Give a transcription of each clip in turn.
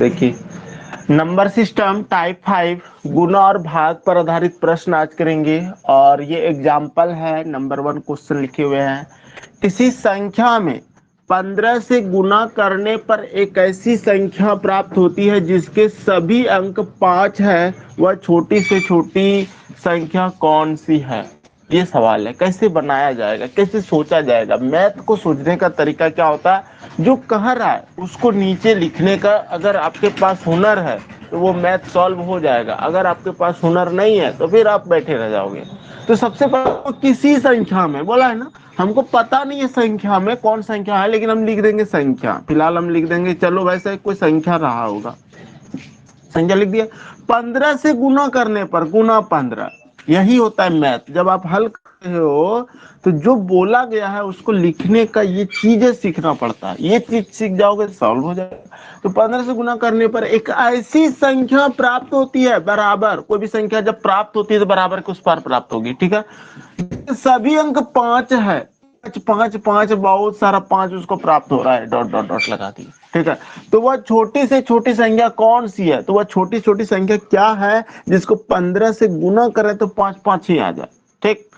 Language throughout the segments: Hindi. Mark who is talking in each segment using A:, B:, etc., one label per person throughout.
A: देखिए, नंबर सिस्टम टाइप 5 गुणा और भाग पर आधारित प्रश्न आज करेंगे। और ये एग्जाम्पल है, नंबर 1 क्वेश्चन लिखे हुए हैं। किसी संख्या में 15 से गुना करने पर एक ऐसी संख्या प्राप्त होती है जिसके सभी अंक 5 है, वह छोटी से छोटी संख्या कौन सी है? ये सवाल है। कैसे बनाया जाएगा, कैसे सोचा जाएगा? मैथ को सोचने का तरीका क्या होता है, जो कह रहा है उसको नीचे लिखने का अगर आपके पास हुनर है तो वो मैथ सॉल्व हो जाएगा। अगर आपके पास हुनर नहीं है तो फिर आप बैठे रह जाओगे। तो सबसे पहले किसी संख्या में बोला है ना, हमको पता नहीं है संख्या में कौन संख्या है, लेकिन हम लिख देंगे संख्या। फिलहाल हम लिख देंगे, चलो वैसे कोई संख्या रहा होगा, संख्या लिख दिया। 15 से गुना करने पर, गुना 15, यही होता है मैथ। जब आप हल करते हो तो जो बोला गया है उसको लिखने का ये चीजें सीखना पड़ता है। ये चीज सीख जाओगे तो सॉल्व हो जाएगा। तो 15 से गुना करने पर एक ऐसी संख्या प्राप्त होती है बराबर, कोई भी संख्या जब प्राप्त होती है तो बराबर के उस पार प्राप्त होगी, ठीक है। सभी अंक 5 है, 5 बहुत सारा 5 उसको प्राप्त हो रहा है, डॉट डॉट डॉट लगा दी, ठीक है। तो वह छोटी से छोटी संख्या कौन सी है? तो वह छोटी छोटी संख्या क्या है जिसको 15 से गुना करें तो 5 ही आ जाए, ठीक।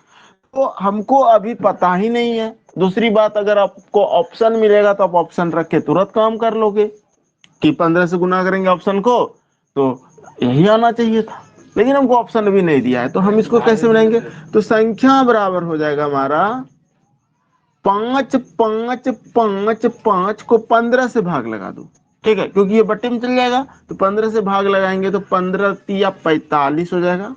A: तो हमको अभी पता ही नहीं है। दूसरी बात, अगर आपको ऑप्शन मिलेगा तो आप ऑप्शन रख के तुरंत काम कर लोगे कि 15 से गुना करेंगे ऑप्शन को तो यही आना चाहिए था, लेकिन हमको ऑप्शन भी नहीं दिया है। तो हम इसको कैसे बनाएंगे? तो संख्या बराबर हो जाएगा हमारा 5 को 15 से भाग लगा दो, ठीक है, क्योंकि ये बट्टे में चल जाएगा। तो 15 से भाग लगाएंगे तो 15 तिया 45 हो जाएगा।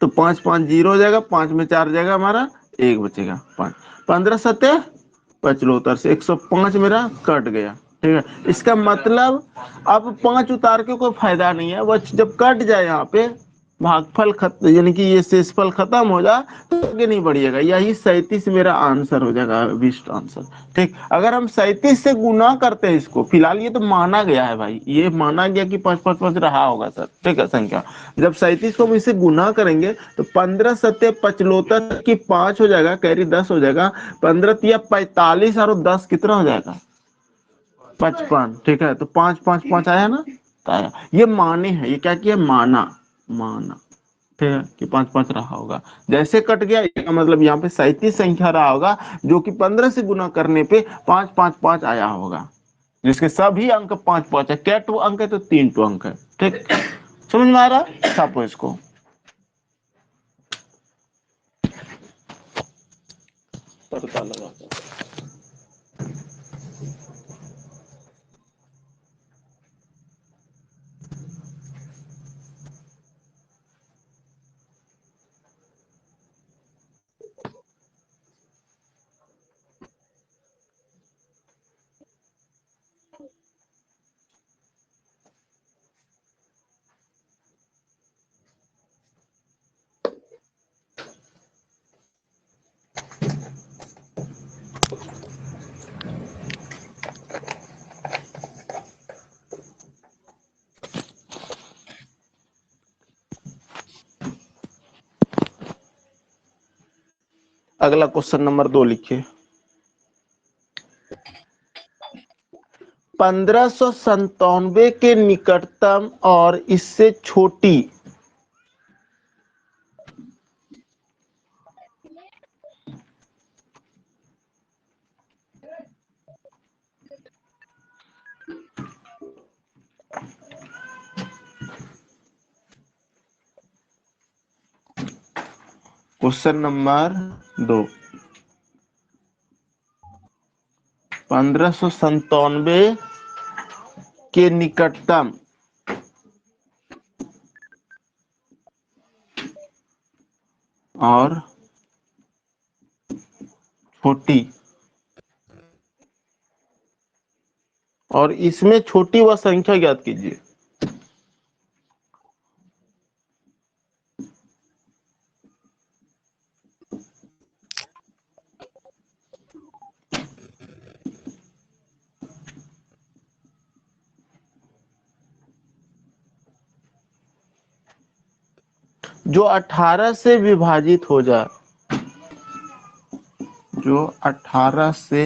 A: तो 5 5 0 हो जाएगा, 5 में 4 जाएगा, हमारा 1 बचेगा 5। 15 सत्ते 75 से 105 मेरा कट गया, ठीक है। इसका मतलब अब 5 उतार के कोई फायदा नहीं है, वह जब कट जाए यहाँ पे भागफल खत्म, यानी कि ये शेषफल खत्म हो जाए तो आगे नहीं बढ़िएगा। यही 37 मेरा आंसर हो जाएगा, विष्ट आंसर, ठीक। अगर हम 37 से गुना करते हैं इसको, फिलहाल ये तो माना गया है भाई, ये माना गया कि 5 5 5 रहा होगा सर, ठीक है, संख्या। जब 37 को हम इसे गुना करेंगे तो 15 सत्ते 75 की 5 हो जाएगा, कैरी 10 हो जाएगा। 15 तिया 45 और 10 कितना हो जाएगा? 55, ठीक है। तो 5 5 5 आया ना, तो आया। ये माने है, ये क्या किया? माना, माना, ठीक है, कि 5 5 रहा होगा। जैसे कट गया इसका मतलब यहाँ पे 37 संख्या रहा होगा जो कि 15 से गुना करने पे 5 5 5 आया होगा, जिसके सभी अंक 5 5 है। क्या टू अंक है? तो 3 टू अंक है, ठीक। समझ में आ रहा है? छापो इसको, पता लगा। अगला क्वेश्चन नंबर 2 लिखिए। 1597 के निकटतम और इससे छोटी क्वेश्चन नंबर 2, 1597 के निकटतम और छोटी, और इसमें छोटी वह संख्या ज्ञात कीजिए। जो 18 से विभाजित हो जाए, जो 18 से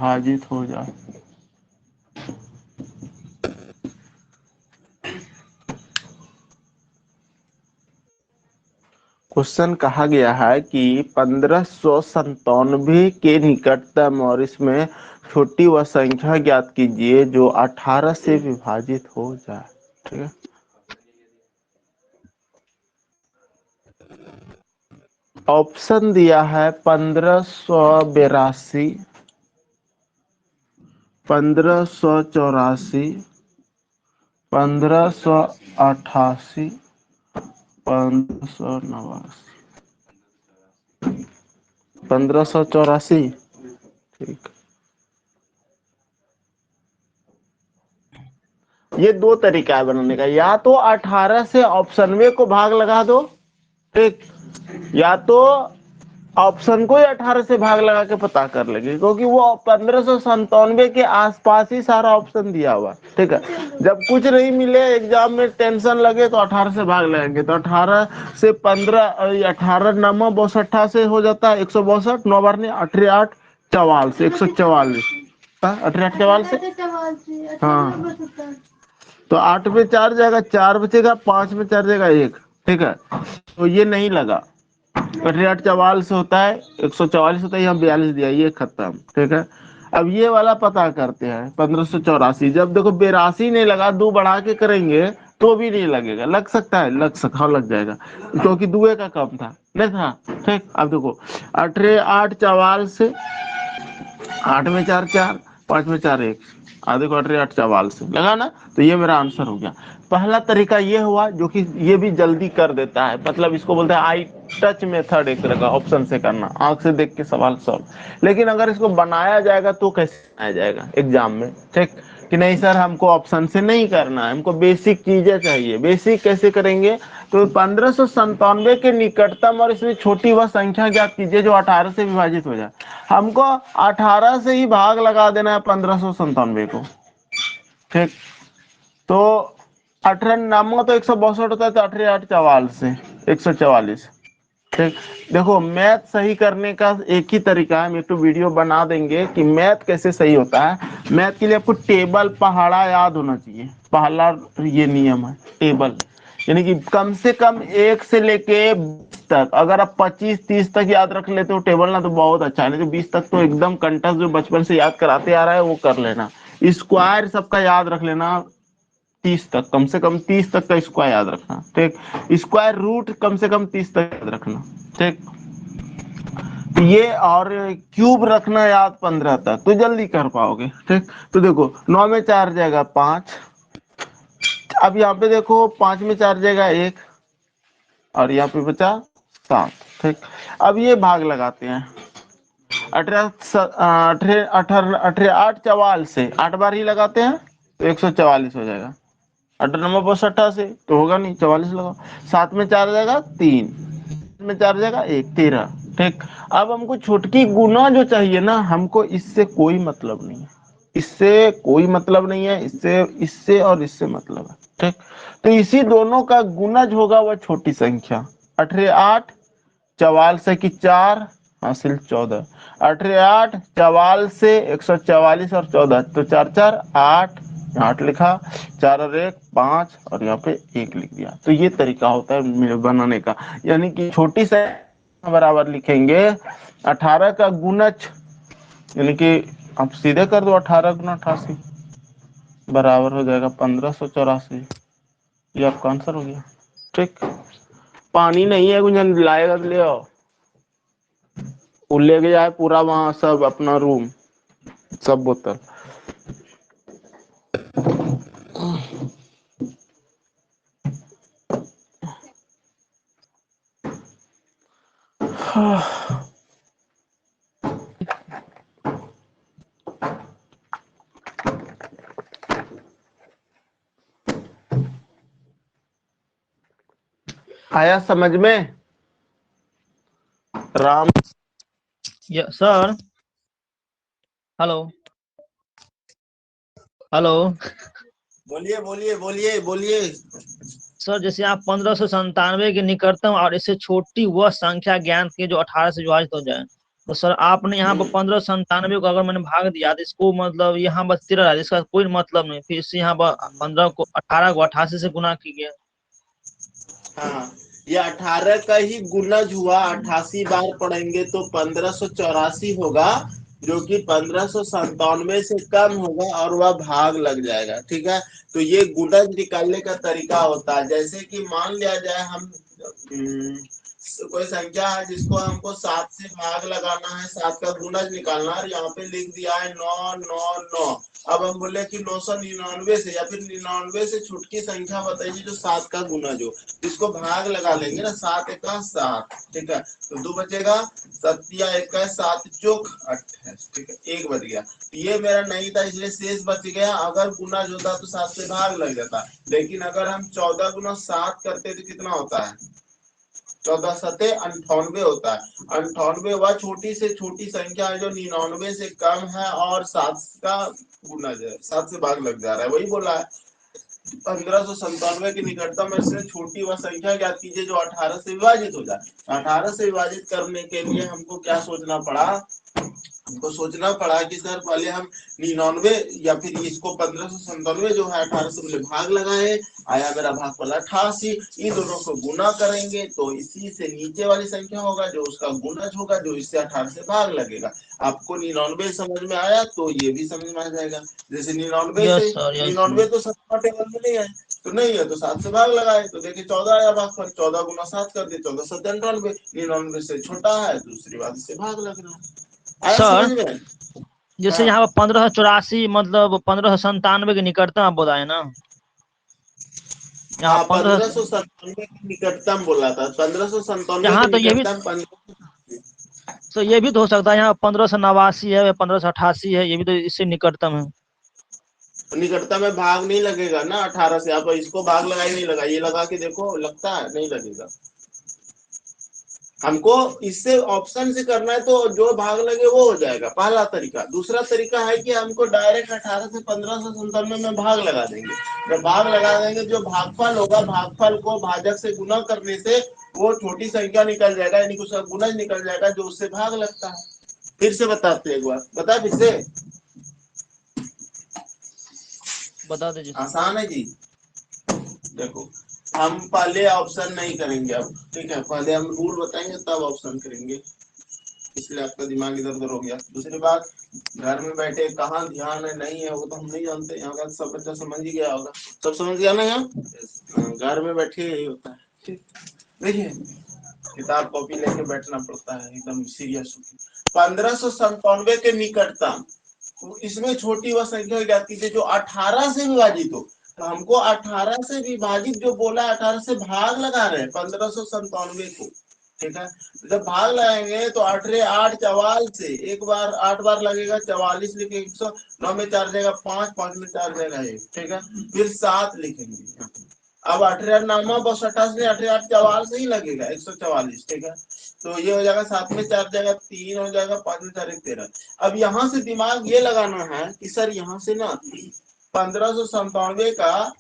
A: विभाजित हो जाए। क्वेश्चन कहा गया है कि 1597 के निकटतम और इसमें छोटी वह संख्या ज्ञात कीजिए जो 18 से विभाजित हो जाए। ठीक है, ऑप्शन दिया है 1582, 1584, 1588, 1589, 1584। ठीक, ये दो तरीका है बनाने का, या तो 18 से ऑप्शन में को भाग लगा दो, ठीक, या तो ऑप्शन को ही 18 से भाग लगा के पता कर लेंगे, क्योंकि वो 1597 के आसपास ही सारा ऑप्शन दिया हुआ। ठीक है, जब कुछ नहीं मिले एग्जाम में टेंशन लगे तो 18 से भाग लगाएंगे, तो 18 से 15, 18 9 62 से हो जाता है 162, 9 बार ने 18 8 44, 144, 18 8 44। हाँ, तो 8 में 4 जाएगा, 4 बचेगा, 5 में 4 जाएगा 1। ठीक है, तो ये नहीं लगा, 18 44 होता है, 144 होता है, यहाँ 42 दिया, ये खत्म। ठीक है, अब ये वाला पता करते हैं 1584। जब देखो 82 नहीं लगा, 2 बढ़ा के करेंगे तो भी नहीं लगेगा, लग सकता है, लग जाएगा, क्योंकि दुए का कम था, नहीं था। ठीक, अब देखो 18 8 44 से, 8 में 4 4, 5 में 4 1, आधे को 18 8 44 से लगा ना, तो ये मेरा आंसर हो गया। पहला तरीका ये हुआ, जो कि ये भी जल्दी कर देता है, मतलब इसको बोलते हैं आई टच मेथड, एक तरह का ऑप्शन से करना, आंख से देख के सवाल सॉल्व। लेकिन अगर इसको बनाया जाएगा तो कैसे बनाया जाएगा एग्जाम में? ठीक, कि नहीं सर हमको ऑप्शन से नहीं करना है, हमको बेसिक चीजें चाहिए। बेसिक कैसे करेंगे? तो 1597 के निकटतम और इसमें छोटी वह संख्या ज्ञात कीजिए जो 18 से विभाजित हो जाए। हमको 18 से ही भाग लगा देना है 1597 को। ठीक, तो 18 नामों तो 162 होता है, तो 18 8 44 से 144। ठीक, देखो मैथ सही करने का एक ही तरीका है, हम एक तो वीडियो बना देंगे कि मैथ कैसे सही होता है। मैथ के लिए आपको टेबल पहाड़ा याद होना चाहिए, पहला ये नियम है टेबल, यानी कि कम से कम 1 से लेके 20 तक, अगर आप 25 30 तक याद रख लेते हो टेबल ना, तो बहुत अच्छा है, नहीं तो 20 तक तो एकदम कंटस जो बचपन से याद कराते आ रहा है वो कर लेना। स्क्वायर सबका याद रख लेना, 30 तक, कम से कम 30 तक का स्क्वायर याद रखना। ठीक, स्क्वायर रूट कम से कम 30 तक याद रखना। ठीक, ये और क्यूब रखना याद 15 तक, तो जल्दी कर पाओगे। ठीक, तो देखो 9 में 4 जाएगा 5, अब यहाँ पे देखो 5 में 4 जाएगा 1, और यहाँ पे बचा 7। ठीक, अब ये भाग लगाते हैं, 18 8 44 से 8 बार ही लगाते हैं तो 144 हो जाएगा। 18 नंबर पर 88 तो होगा नहीं, 44 लगाओ। 7 में 4 जाएगा 3, में 4 जाएगा 1, 13। ठीक, अब हमको छुटकी गुना जो चाहिए ना, हमको इससे कोई मतलब नहीं है, इससे कोई मतलब नहीं है, इससे इससे और इससे मतलब है। ठीक, तो इसी दोनों का गुणज होगा वह छोटी संख्या। 18 8 44 की 4 हासिल 14, 18 8 44 से 144 और 14, तो 4 4 8, 8 लिखा, 4 और 1 5, और यहाँ पे 1 लिख दिया। तो ये तरीका होता है बनाने का, यानी कि छोटी संख्या बराबर लिखेंगे 18 का गुणज, यानी कि आप सीधे कर दो 18 गुना 88 बराबर हो जाएगा 1584। ये आपका आंसर हो गया। ठीक, पानी नहीं है गुंजन, लाएगा तो ले आओ, वो लेके जाए पूरा वहां सब अपना रूम, सब बोतल। आया समझ में? Ram
B: sir, hello hello.
A: बोलिए बोलिए बोलिए बोलिए।
B: सर, जैसे आप 1597 के निकटतम और इससे छोटी वह संख्या ज्ञान की जो 18 से विभाजित हो जाए। तो सर आपने यहाँ पर 1597 को अगर मैंने भाग दिया तो इसको मतलब यहाँ बस 13 रहा, इसका कोई मतलब नहीं, फिर इससे यहाँ पर 15 को 18 को 88 से गुना कीजिए।
A: हाँ, ये 18 का ही गुणज हुआ, 88 बार पढ़ेंगे तो 1584 होगा, जो कि 1597 से कम होगा और वह भाग लग जाएगा। ठीक है, तो ये गुणज निकालने का तरीका होता है। जैसे कि मान लिया जाए हम कोई संख्या है जिसको हमको 7 से भाग लगाना है, 7 का गुणज निकालना है, यहाँ पे लिख दिया है 999। अब हम बोले कि 999 से या फिर 99 से छुटकी संख्या बताइए जो 7 का गुणज हो, इसको भाग लगा लेंगे ना, 7 एका 7, ठीक है, तो 2 बचेगा, 7 एका 7 चौक 28, ठीक है, 1 बच गया। ये मेरा नहीं था इसलिए शेष बच गया। अगर गुणज होता तो 7 से भाग लग जाता, लेकिन अगर हम 14 गुना 7 करते तो कितना होता है, 14 सते 98 होता है। 98 वह छोटी से छोटी संख्या है जो 99 से कम है और 7 का गुणज है, 7 से भाग लग जा रहा है, वही बोला है। 1597 की निकटतम से छोटी वह संख्या ज्ञात कीजिए जो 18 से विभाजित हो जाए। 18 से विभाजित करने के लिए हमको क्या सोचना पड़ा, हमको सोचना पड़ा कि सर पहले हम 99 या फिर इसको 1597 जो है 18 से भाग लगाए, आया मेरा भाग पड़ा 88, इन दोनों को गुना करेंगे तो इसी से नीचे वाली संख्या होगा जो उसका गुणज होगा, जो इससे 18 से भाग लगेगा। आपको 99 समझ में आया तो ये भी समझ में आ जाएगा। जैसे 99
B: यस
A: से
B: सर, यस
A: 99 तो 7 टेबल में नहीं है, तो नहीं है तो 7 से भाग लगाए तो देखिए 14 आया भाग पर, 14 गुना 7 कर दिए, 14 सत्ते 99, 99 से छोटा है, दूसरी बात इससे भाग लग रहा है। आया
B: सर।
A: समझ में?
B: जैसे
A: हाँ
B: यहाँ पर 1584 मतलब 1597 के निकटतम आप बताए ना, यहाँ
A: हाँ,
B: 15,
A: 1597 की निकटतम बोला था, 1597
B: यहाँ
A: की
B: तो ये भी,
A: निकटतम 15।
B: तो ये भी तो हो सकता है यहाँ 1589 है, 1588 है, ये भी तो इससे निकटतम है।
A: निकटतम में भाग नहीं लगेगा ना 18 से, आप इसको भाग लगाई नहीं लगा, ये लगा के देखो, लगता है नहीं लगेगा। हमको इससे ऑप्शन से करना है तो जो भाग लगे वो हो जाएगा, पहला तरीका। दूसरा तरीका है कि हमको डायरेक्ट 18 से 1597 में भाग लगा देंगे। जब भाग लगा देंगे जो भागफल होगा, भागफल को भाजक से गुना करने से वो छोटी संख्या निकल जाएगा, यानी कि उसका गुणज निकल जाएगा जो उससे भाग लगता है। फिर से बताते हैं, एक बार बता फिर से,
B: बता दीजिए सर।
A: आसान है जी। देखो हम पहले ऑप्शन नहीं करेंगे अब, ठीक है, पहले हम रूल बताएंगे तब ऑप्शन करेंगे, इसलिए आपका दिमाग इधर उधर हो गया। दूसरी बात, घर में बैठे कहाँ ध्यान है नहीं है वो तो हम नहीं जानते, यहाँ का सब बच्चा समझ ही गया होगा, सब समझ गया ना यहाँ। घर में बैठे यही होता है, ठीक, देखिए किताब कॉपी लेके बैठना पड़ता है एकदम सीरियस। 1597 के निकटतम, तो इसमें छोटी वह संख्या ज्ञात कीजिए जो 18 से विभाजित हो। तो हमको 18 से विभाजित जो बोला, 18 से भाग लगा रहे हैं 1597 को, ठीक है, जब भाग लगाएंगे तो 8 8 44 से एक बार 8 बार लगेगा, 44 लिखे 109 में 4 जाएगा 5, 5 में 4 जाएगा 1, ठीक है, फिर 7 लिखेंगे। अब 8 नामा बस 88 8 8 44 से ही लगेगा 144, ठीक है, तो ये हो जाएगा 7 में 4 जाएगा 3 हो जाएगा, 5 में 4 1 13। अब यहाँ से दिमाग ये लगाना है कि सर यहाँ से ना 1597 का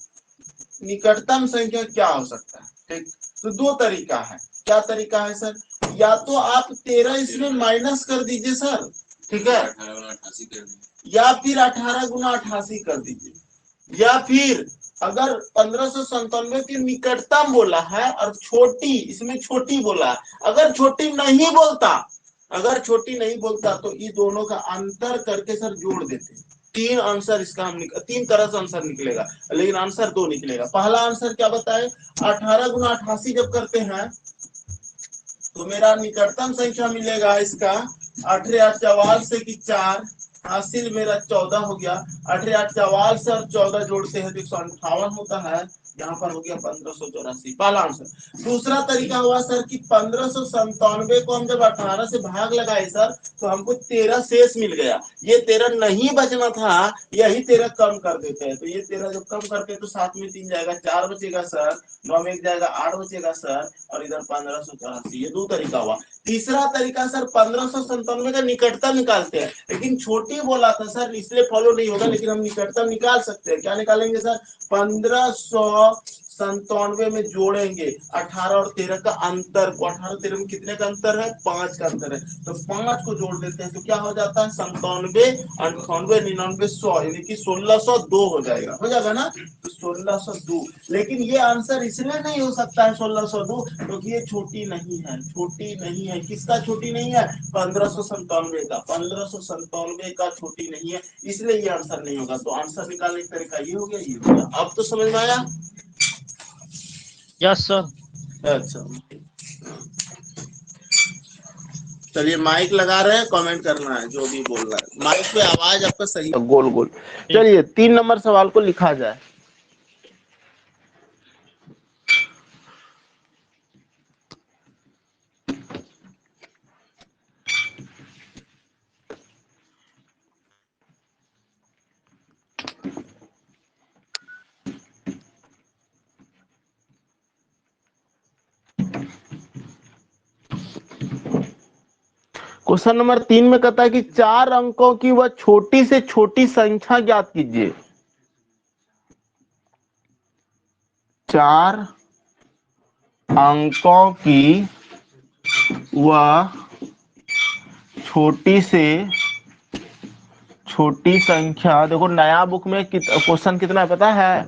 A: निकटतम संख्या क्या हो सकता है, ठीक, तो दो तरीका है। क्या तरीका है सर, या तो आप 13 इसमें माइनस कर दीजिए सर, ठीक है, या फिर 18 गुना 88 कर दीजिए, या फिर अगर 1597 की निकटतम बोला है और छोटी, इसमें छोटी बोला है, अगर छोटी नहीं बोलता, अगर छोटी नहीं बोलता तो ये दोनों का अंतर करके सर जोड़ देते हैं। 3 आंसर इसका हम 3 तरह से आंसर निकलेगा, लेकिन आंसर 2 निकलेगा। पहला आंसर क्या बताए, 18 गुना 88 जब करते हैं तो मेरा निकटतम संख्या मिलेगा इसका 8 8 44 से कि 4, हासिल मेरा 14 हो गया। 8 8 44 से 14 जोड़ते हैं तो 158 होता है, यहाँ पर हो गया 1584, पहला आंसर। दूसरा तरीका हुआ सर कि 1597 को हम जब 18 से भाग लगाए सर तो हमको 13 शेष मिल गया, ये 13 नहीं बचना था, यही 13 कम कर देते हैं, तो ये 13 जब कम करते हैं तो 7 में 3 जाएगा 4 बचेगा सर, 9 में 1 जाएगा 8 बचेगा सर, और इधर 1584। ये दो तरीका हुआ। तीसरा तरीका सर 1597 का निकटतम निकालते हैं, लेकिन छोटी बोला था सर इसलिए फॉलो नहीं होगा, लेकिन हम निकटतम निकाल सकते हैं। क्या निकालेंगे सर, 1597 97 में जोड़ेंगे 18 और 13 का अंतर को, 18 13 में कितने का अंतर है, 5 का अंतर है, तो 5 को जोड़ देते हैं तो क्या हो जाता है 97 98 99 100 यानी कि 1602 हो जाएगा ना, तो 1602। लेकिन ये आंसर इसलिए नहीं हो सकता है 1602 क्योंकि ये छोटी नहीं है, किसका छोटी नहीं है, 1597 का, 1597 का छोटी नहीं है, इसलिए ये आंसर नहीं होगा। तो आंसर निकालने का तरीका ये हो गया, ये हो गया। अब तो समझ में आया।
B: Yes sir.
A: अच्छा चलिए माइक लगा रहे हैं, कमेंट करना है जो भी बोल रहा है, माइक पे आवाज आपका सही गोल गोल। चलिए 3 नंबर सवाल को लिखा जाए। क्वेश्चन नंबर 3 में कहता है कि 4 अंकों की वह छोटी से छोटी संख्या ज्ञात कीजिए। 4 अंकों की वह छोटी से छोटी संख्या, देखो नया बुक में क्वेश्चन कितना है पता है,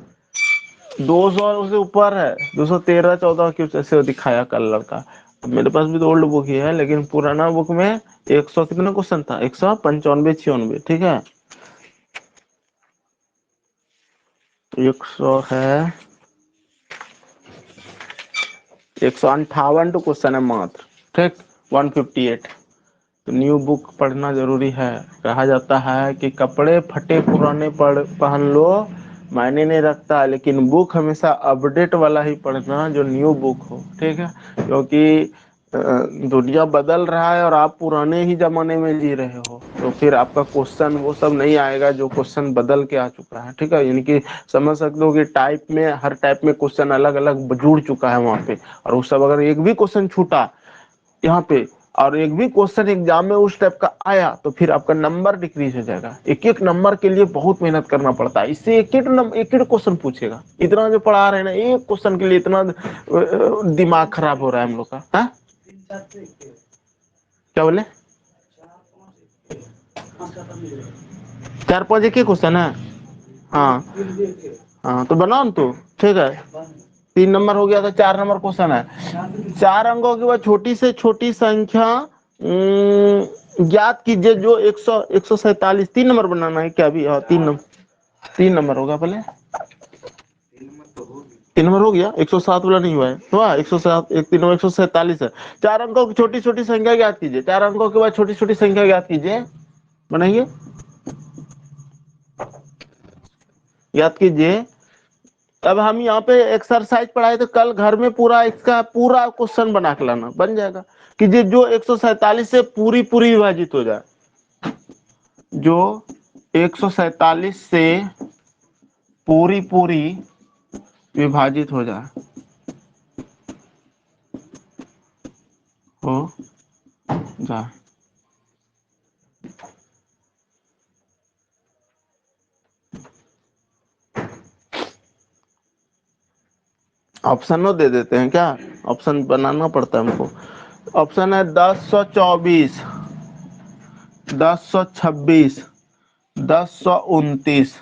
A: 200 से ऊपर है, 213 14 क्यों ऐसे दिखाया कल लड़का। मेरे पास भी तो ओल्ड बुक ही है, लेकिन पुराना बुक में 100 कितना क्वेश्चन था, 195 96, ठीक है, 100 है, 158 तो क्वेश्चन है मात्र, ठीक, 158। तो न्यू बुक पढ़ना जरूरी है। कहा जाता है कि कपड़े फटे पुराने पहन लो मायने नहीं रखता, लेकिन बुक हमेशा अपडेट वाला ही पढ़ना जो न्यू बुक हो, ठीक है, क्योंकि दुनिया बदल रहा है और आप पुराने ही जमाने में जी रहे हो, तो फिर आपका क्वेश्चन वो सब नहीं आएगा जो क्वेश्चन बदल के आ चुका है, ठीक है, यानी कि समझ सकते हो कि टाइप में हर टाइप में क्वेश्चन अलग अलग जुड़ चुका है वहां पे, और उस सब अगर एक भी क्वेश्चन छूटा यहाँ पे और एक भी क्वेश्चन एग्जाम में उस टाइप का आया तो फिर आपका नंबर डिक्रीज हो जाएगा। एक एक नंबर के लिए बहुत मेहनत करना पड़ता है, इससे एक एक क्वेश्चन पूछेगा, इतना जो पढ़ा रहे हैं ना एक क्वेश्चन के लिए इतना दिमाग खराब हो रहा है हम लोग का। हा? क्या बोले, 4 5 एक ही क्वेश्चन है। हाँ हाँ तो बनाओ तो, ठीक है, 3 नंबर हो गया तो 4 नंबर क्वेश्चन है। 4 अंकों की वह छोटी से छोटी संख्या ज्ञात कीजिए जो 100 147। 3 नंबर बनाना है क्या अभी? हाँ 3 नंबर होगा पहले, 3 नंबर हो गया, 107 वाला नहीं हुआ है, हुआ 107, 3 नंबर 147 है। 4 अंकों की छोटी छोटी संख्या ज्ञात कीजिए, 4 अंकों के बाद छोटी छोटी संख्या ज्ञात कीजिए, बनाइए, याद कीजिए। अब हम यहाँ पे एक्सरसाइज पढ़ाए तो कल घर में पूरा इसका पूरा क्वेश्चन बना के लाना, बन जाएगा कि जो 147 से पूरी पूरी विभाजित हो जाए, जो 147 से पूरी पूरी विभाजित हो जाए, हो जाए। ऑप्शन दे देते हैं क्या, ऑप्शन बनाना पड़ता है हमको। ऑप्शन है 1024, 1026, 1029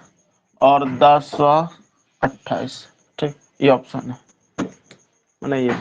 A: और 1028, ठीक, ये ऑप्शन है, बनाइए।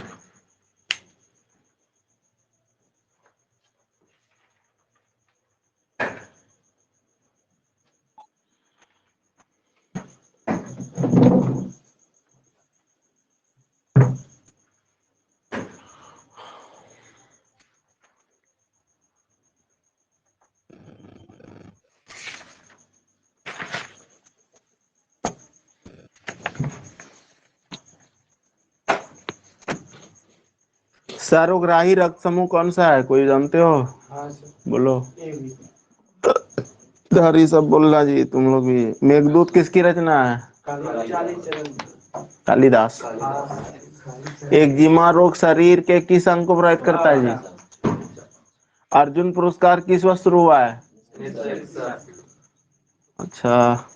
A: सार्वग्राही रक्त समूह कौन सा है, कोई जानते हो? बोलो। हरी सब बोलना जी, तुम लोग भी। मेघदूत किसकी रचना है? कालिदास। एक्जिमा रोग शरीर के किस अंग को प्रभावित करता है जी? अर्जुन पुरस्कार किस वर्ष शुरू हुआ है? अच्छा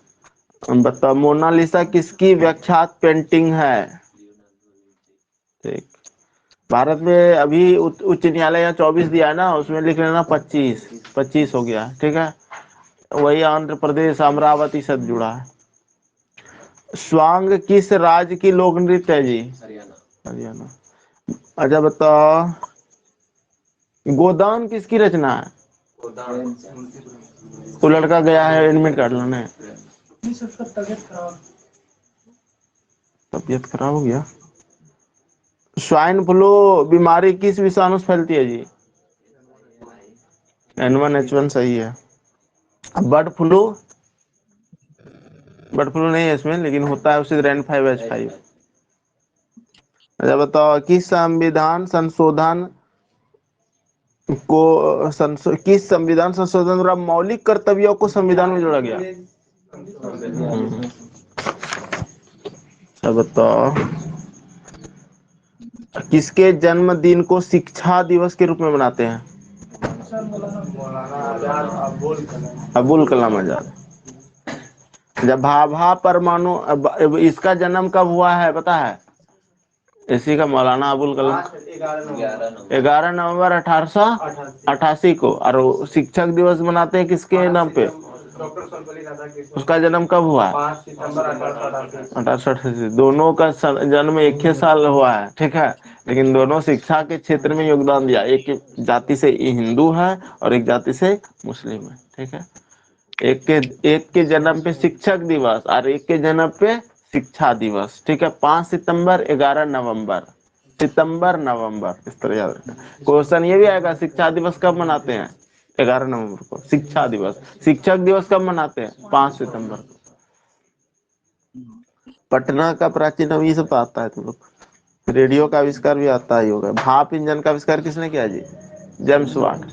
A: बताओ, मोनालिसा किसकी विख्यात पेंटिंग है? ठीक। भारत में अभी उच्च न्यायालय यहाँ 24 दिया है ना, उसमें लिख लेना 25, 25 हो गया, ठीक है। वही आंध्र प्रदेश अमरावती से जुड़ा है। स्वांग किस राज्य की लोक नृत्य है जी? हरियाणा। अच्छा बताओ, गोदान किसकी रचना है? वो लड़का गया है एडमिट कार्ड लाने, तबीयत खराब हो गया। स्वाइन फ्लू बीमारी किस विषाणु से फैलती है जी? N1H1 सही है। बर्ड फ्लू, बर्ड फ्लू नहीं है इसमें, लेकिन होता है उसी N5H5। अच्छा बताओ, किस संविधान संशोधन किस संविधान संशोधन द्वारा मौलिक कर्तव्यों को संविधान में जोड़ा गया? अच्छा बताओ, किसके जन्मदिन को शिक्षा दिवस के रूप में मनाते हैं? अबुल कलाम आजाद। जब भाभा परमाणु, इसका जन्म कब हुआ है पता है? इसी का मौलाना अबुल कलाम 11 नवंबर 1888 को। और शिक्षक दिवस मनाते हैं किसके नाम पे? उसका जन्म कब हुआ? 1888। दोनों का जन्म एक ही साल हुआ है, ठीक है, लेकिन दोनों शिक्षा के क्षेत्र में योगदान दिया। एक जाति से हिंदू है और एक जाति से मुस्लिम है, ठीक है। एक के जन्म पे शिक्षक दिवस और एक के जन्म पे शिक्षा दिवस, ठीक है। 5 सितंबर 11 नवंबर, सितंबर नवंबर, इस तरह याद रखना। क्वेश्चन ये भी आएगा, शिक्षा दिवस कब मनाते हैं? 11 नवंबर को शिक्षा दिवस। शिक्षक दिवस कब मनाते हैं? 5 सितंबर को। पटना का प्राचीन, अब ये सब तो आता है तुम लोग। रेडियो का आविष्कार भी आता ही होगा। भाप इंजन का आविष्कार किसने किया जी? James Watt.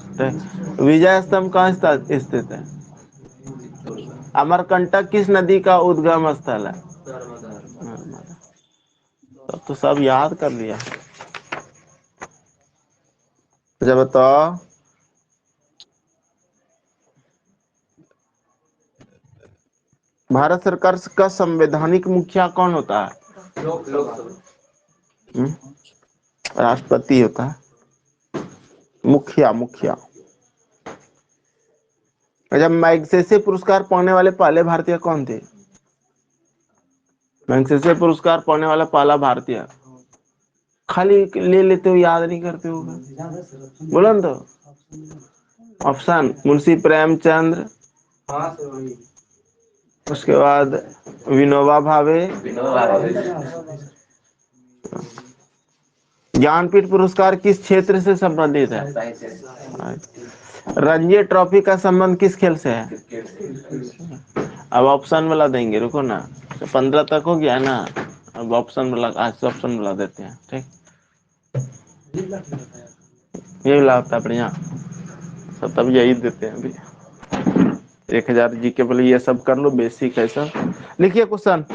A: विजय स्तंभ कहाँ स्थित है? अमरकंटक किस नदी का उद्गम स्थल है? नर्मदा। तब तो सब याद कर लिया। जब बताओ, भारत सरकार का संवैधानिक मुखिया कौन होता है? हम्म? राष्ट्रपति होता है। मुखिया, मुखिया। जब मैग्सेसे पुरस्कार पाने वाले पहले भारतीय कौन थे? मैग्सेसे पुरस्कार पाने वाला पहला भारतीय, खाली ले लेते हो, याद नहीं करते हो। बोलो ना तो। ऑप्शन, मुंशी प्रेमचंद्र, उसके बाद विनोबा भावे, ज्ञानपीठ पुरस्कार किस क्षेत्र से संबंधित है? रणजी ट्रॉफी का संबंध किस खेल से है? अब ऑप्शन वाला देंगे, रुको ना, तो 15 तक हो गया ना। अब ऑप्शन वाला, आज से ऑप्शन वाला देते हैं, ठीक। ये लाता बढ़िया, सब तब यही देते हैं अभी। 1000 जी के बोले ये सब कर लो, बेसिक है सब। लिखिए क्वेश्चन,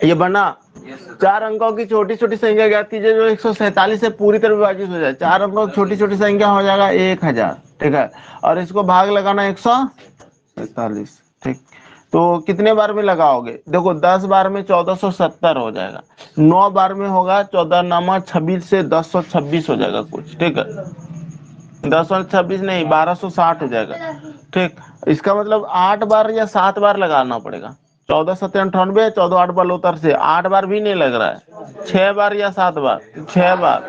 A: ये बना 4 अंकों की छोटी छोटी संख्या ज्ञात कीजिए जो 147 से पूरी तरह विभाजित हो जाए। 4 अंकों की छोटी छोटी संख्या हो जाएगा 1000, ठीक है, और इसको भाग लगाना 147, ठीक। तो कितने बार में लगाओगे? देखो 10 बार में 1470 हो जाएगा, 9 बार में होगा 14 नामा 26 से 1026 हो जाएगा कुछ, ठीक है। 1026 नहीं, 1260 हो जाएगा, ठीक। इसका मतलब 8 बार या 7 बार लगाना पड़ेगा। 1497, 14 8 बार उतर से 8 बार भी नहीं लग रहा है, 6 बार या 7 बार, 6 बार,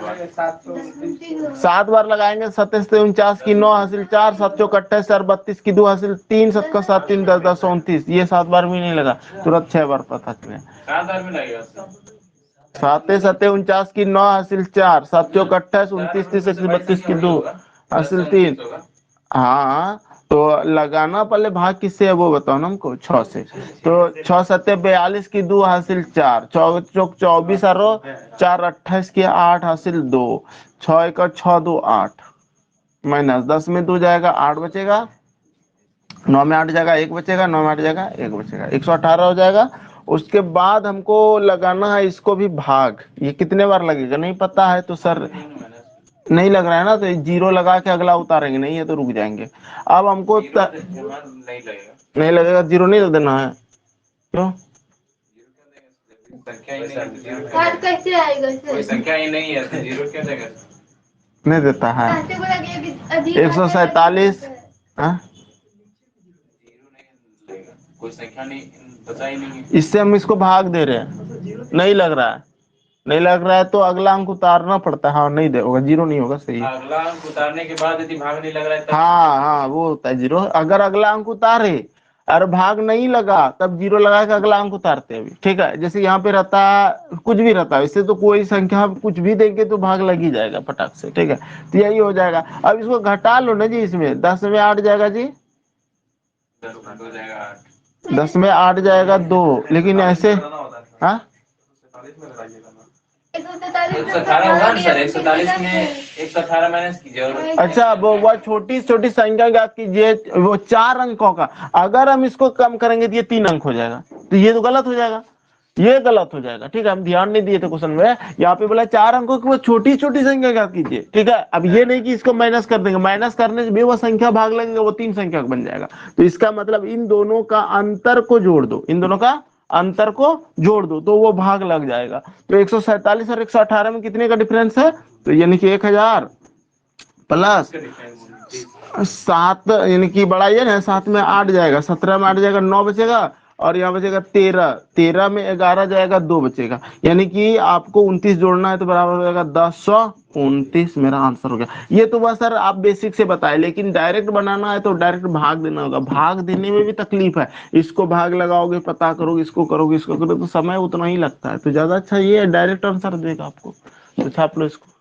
A: 7 बार लगाएंगे। 27 से 49 की 9 हासिल 4, 7 चौक 28 और 32 की 2 हासिल 3, 7 का 7 3 10 10 29, ये 7 बार भी नहीं लगा, तुरंत 6 बार पता चले। 7 7 49 की 9 हासिल 4, 7 चौक 28, 29 30 32 की 2 हासिल 3। हाँ, तो लगाना पहले भाग किससे है वो बताओ ना हमको। 6 से। तो 6 7 42 की 2 हासिल 4, 4 चौक 24 और 4 28 की 8 हासिल 2, 6 1 6 2 8, माइनस 10 में 2 जाएगा 8 बचेगा, 9 में 8 जाएगा 1 बचेगा, 9 में 8 जाएगा 1 बचेगा, 118 हो जाएगा। उसके बाद हमको लगाना है इसको भी भाग। ये कितने बार लगेगा नहीं पता है तो सर नहीं लग रहा है ना, तो 0 लगा के अगला उतारेंगे, नहीं है तो रुक जाएंगे। अब हमको नहीं लगेगा, 0 नहीं देना है। क्यों?
C: संख्या ही नहीं है तो जीरो
D: सात कैसे आएगा सर?
C: कोई संख्या ही नहीं है तो जीरो क्या देगा?
A: नहीं देता है।
D: कहते बोला कि अधिक
A: 147 हाँ,
C: जीरो नहीं देगा, कोई संख्या नहीं पता ही नहीं है।
A: इससे हम इसको भाग दे रहे हैं, नहीं लग रहा है, नहीं लग रहा है तो अगला अंक उतारना पड़ता है। हाँ नहीं दे होगा, जीरो नहीं होगा, सही है।
C: अगला अंक उतारने के बाद यदि भाग नहीं लग रहा है तब
A: हाँ हाँ वो होता है जीरो। अगर अगला अंक उतारे और भाग नहीं लगा तब जीरो लगा के अगला अंक उतारते हैं अभी, ठीक है। जैसे यहाँ पे रहता कुछ भी रहता है, इससे तो कोई संख्या कुछ भी देंगे तो भाग लग ही जाएगा फटाक से, ठीक है। तो यही हो जाएगा। अब इसको घटा लो ना जी, इसमें 10 में 8 जाएगा जी,
C: 10 हो जाएगा 8।
A: 10 में 8 जाएगा 2, लेकिन ऐसे हाँ
C: 118 होगा ना सर, 147 में 118 माइनस कीजिए और
A: अच्छा, वो छोटी छोटी संख्या ज्ञात कीजिए, वो 4 अंकों का। अगर हम इसको कम करेंगे तो ये 3 अंक हो जाएगा, तो ये तो गलत हो जाएगा, ये गलत हो जाएगा, ठीक है। हम ध्यान नहीं दिए थे क्वेश्चन में, यहाँ पे बोला 4 अंकों की वो छोटी छोटी संख्या ज्ञात कीजिए, ठीक है। अब ये नहीं कि इसको माइनस कर देंगे, माइनस करने से भी वो संख्या भाग लगेगा, वो 3 संख्या बन जाएगा। तो इसका मतलब इन दोनों का अंतर को जोड़ दो, इन दोनों का अंतर को जोड़ दो तो वो भाग लग जाएगा। तो 147 और 118 में कितने का डिफरेंस है? तो यानी कि 1000 प्लस 7, यानी कि बड़ा ये ना, 7 में 8 जाएगा, 17 में 8 जाएगा, 9 बचेगा, और यहाँ बचेगा 13, 13 में 11 जाएगा, 2 बचेगा। यानी कि आपको 29 जोड़ना है तो बराबर हो जाएगा 1029। मेरा आंसर हो गया। ये तो बस सर आप बेसिक से बताए, लेकिन डायरेक्ट बनाना है तो डायरेक्ट भाग देना होगा। भाग देने में भी तकलीफ है, इसको भाग लगाओगे, पता करोगे, इसको करोगे, इसको करोगे, तो समय उतना ही लगता है। तो ज्यादा अच्छा ये डायरेक्ट आंसर देगा आपको। तो छाप लो इसको।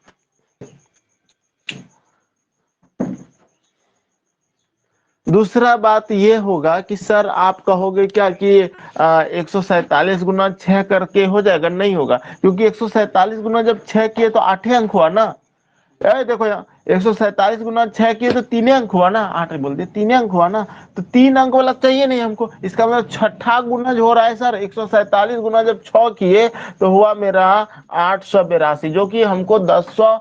A: दूसरा बात ये होगा कि सर आप कहोगे क्या कि 147 गुना 6 करके हो जाएगा? नहीं होगा, क्योंकि 147 गुना जब 6 किए तो 8 अंक हुआ ना। देखो यहाँ 147 गुना 6 किए तो 3 अंक हुआ ना, 8 बोल दिए, 3 अंक हुआ ना। तो 3 अंक वाला चाहिए नहीं हमको, इसका मतलब छठा गुना जो हो रहा है सर। 147 गुना जब 6 किए तो हुआ मेरा 882, जो कि हमको 1000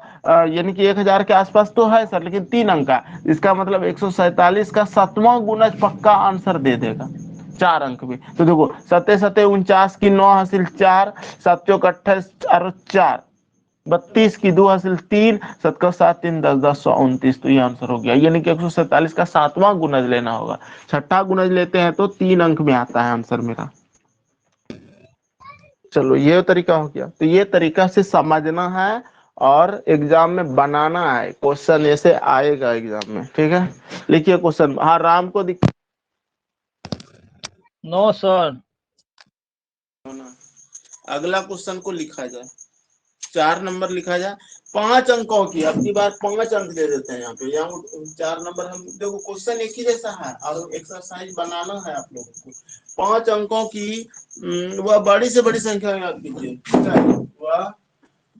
A: यानी कि 1000 के आसपास तो है सर, लेकिन 3 अंक का। इसका मतलब 147 का 7वां गुना पक्का आंसर दे देगा, 4 अंक में। तो देखो 7 7 49 की 9 हासिल 4, 7 चौक 28 और 4 32 की 2 हासिल 3, 7 का 7 3 10 10 129। तो ये आंसर हो गया। यानी कि 147 का 7वां गुणज लेना होगा। छठा गुणज लेते हैं तो 3 अंक में आता है आंसर मेरा। चलो ये तरीका हो गया। तो ये तरीका से समझना है और एग्जाम में बनाना है। क्वेश्चन ऐसे आएगा एग्जाम में, ठीक है। लिखिए क्वेश्चन। हाँ राम को दिख।
B: No sir.
A: अगला क्वेश्चन को लिखा जाए, 4 नंबर लिखा जाए, 5 अंकों की। अब की बार 5 अंक दे देते हैं यहाँ पे। यहाँ 4 नंबर हम देखो, क्वेश्चन एक ही जैसा है और एक्सरसाइज बनाना है आप लोगों को। 5 अंकों की वह बड़ी से बड़ी संख्या याद कीजिए, ठीक है। वह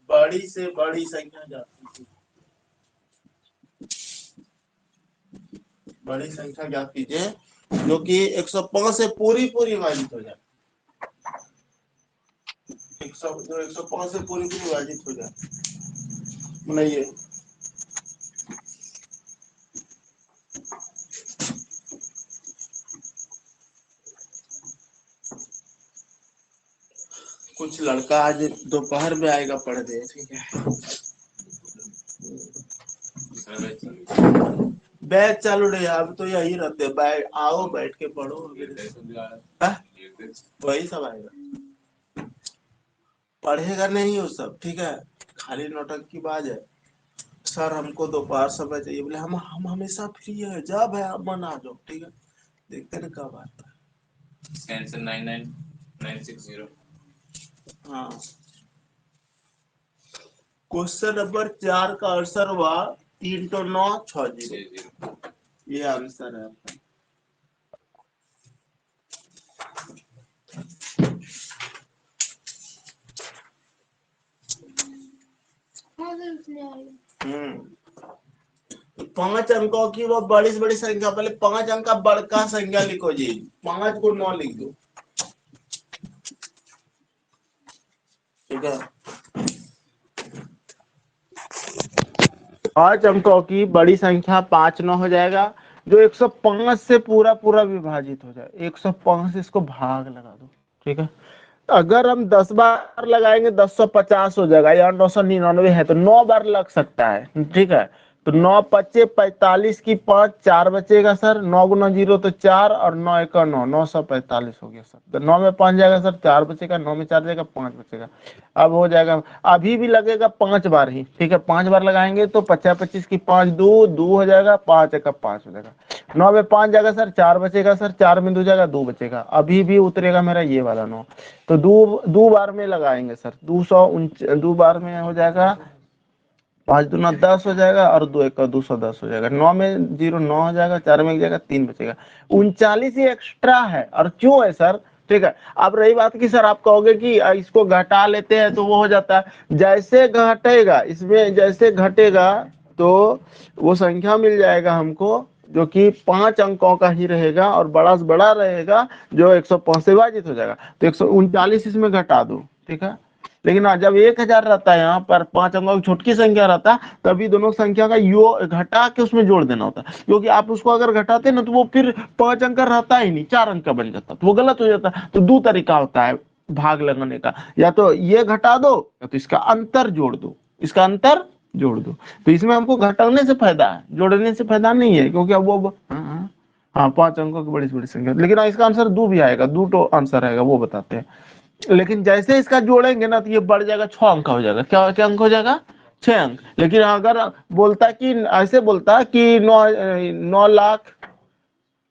A: बड़ी से बड़ी संख्या याद कीजिए, बड़ी संख्या याद कीजिए जो कि 105 से पूरी विभाजित हो जाए। 105 से पूरी विभाजित हो जाए। बनाइए। कुछ लड़का आज दोपहर में आएगा पढ़ने, ठीक है। बैच चालू रहे, अब तो यही रहते, बैठ आओ बैठ के पढ़ो, वही सब आएगा। पढ़ेगा नहीं वो सब, ठीक है। खाली नौटंकी बाज है। सर हमको दोपहर समय चाहिए, बोले हम हमेशा फ्री है, जब है आप मन आ जाओ, ठीक है। देखते ना कब आता है।
C: 99960।
A: हाँ क्वेश्चन नंबर 4 का आंसर हुआ 3 तो 9 6 0। ये आंसर है आपका। तो 5 अंकों की वो बड़ी से बड़ी संख्या, पहले 5 अंक का बड़का संख्या लिखो जी, 5 को 9 लिख दो, ठीक है। 5 अंकों की बड़ी संख्या 5 9 हो जाएगा, जो 105 से पूरा विभाजित हो जाए। 105 से इसको भाग लगा दो, ठीक है। अगर हम 10 बार लगाएंगे 1050 हो जाएगा, या 999 है तो 9 बार लग सकता है, ठीक है। तो 9 पच्चे 45 की 5 4 बचेगा सर, 9 गुना 0 तो 4 और 9 एक 9, 945 हो गया सर। तो 9 में 5 जाएगा सर, 4 बचेगा, 9 में 4 जाएगा, 5 बचेगा। अब हो जाएगा, अभी भी लगेगा 5 बार ही, ठीक है। 5 बार लगाएंगे तो 50 25 की 5 2 हो जाएगा, 5 एक 5 हो जाएगा। 9 में 5 जाएगा सर, 4 बचेगा सर, 4 में 2 जाएगा, 2 बचेगा। अभी भी उतरेगा मेरा ये वाला 9। तो दो बार में लगाएंगे सर, 2 बार में हो जाएगा, 5 दूना 10 हो जाएगा, और 2 एक 210 हो जाएगा। 9 में 0 9 हो जाएगा, 4 में 1 जाएगा, 3 बचेगा। 39 ही एक्स्ट्रा है, और क्यों है सर, ठीक है। अब रही बात की सर आप कहोगे कि इसको घटा लेते हैं तो वो हो जाता है, जैसे घटेगा इसमें, जैसे घटेगा तो वो संख्या मिल जाएगा हमको जो कि 5 अंकों का ही रहेगा और बड़ा से बड़ा रहेगा, जो 105 से विभाजित हो जाएगा। तो 139 इसमें घटा दो, ठीक है। लेकिन जब 1000 रहता है, यहाँ पर 5 अंकों की छोटकी संख्या रहता है, तभी दोनों संख्या का योग घटा के उसमें जोड़ देना होता है। क्योंकि आप उसको अगर घटाते ना तो वो फिर 5 अंक का रहता ही नहीं, 4 अंक का बन जाता, तो वो गलत हो जाता। तो दो तरीका होता है भाग लगाने का, या तो ये घटा दो या तो इसका अंतर जोड़ दो, इसका अंतर जोड़ दो। तो इसमें हमको घटाने से फायदा है, जोड़ने से फायदा नहीं है, क्योंकि अब वो हाँ 5 अंकों की बड़ी से बड़ी संख्या। लेकिन इसका आंसर 2 भी आएगा, 2 तो आंसर आएगा, वो बताते हैं। लेकिन जैसे इसका जोड़ेंगे ना तो ये बढ़ जाएगा, 6 अंक हो जाएगा। क्या क्या अंक हो जाएगा, 6 अंक। लेकिन अगर बोलता कि ऐसे बोलता कि 9 लाख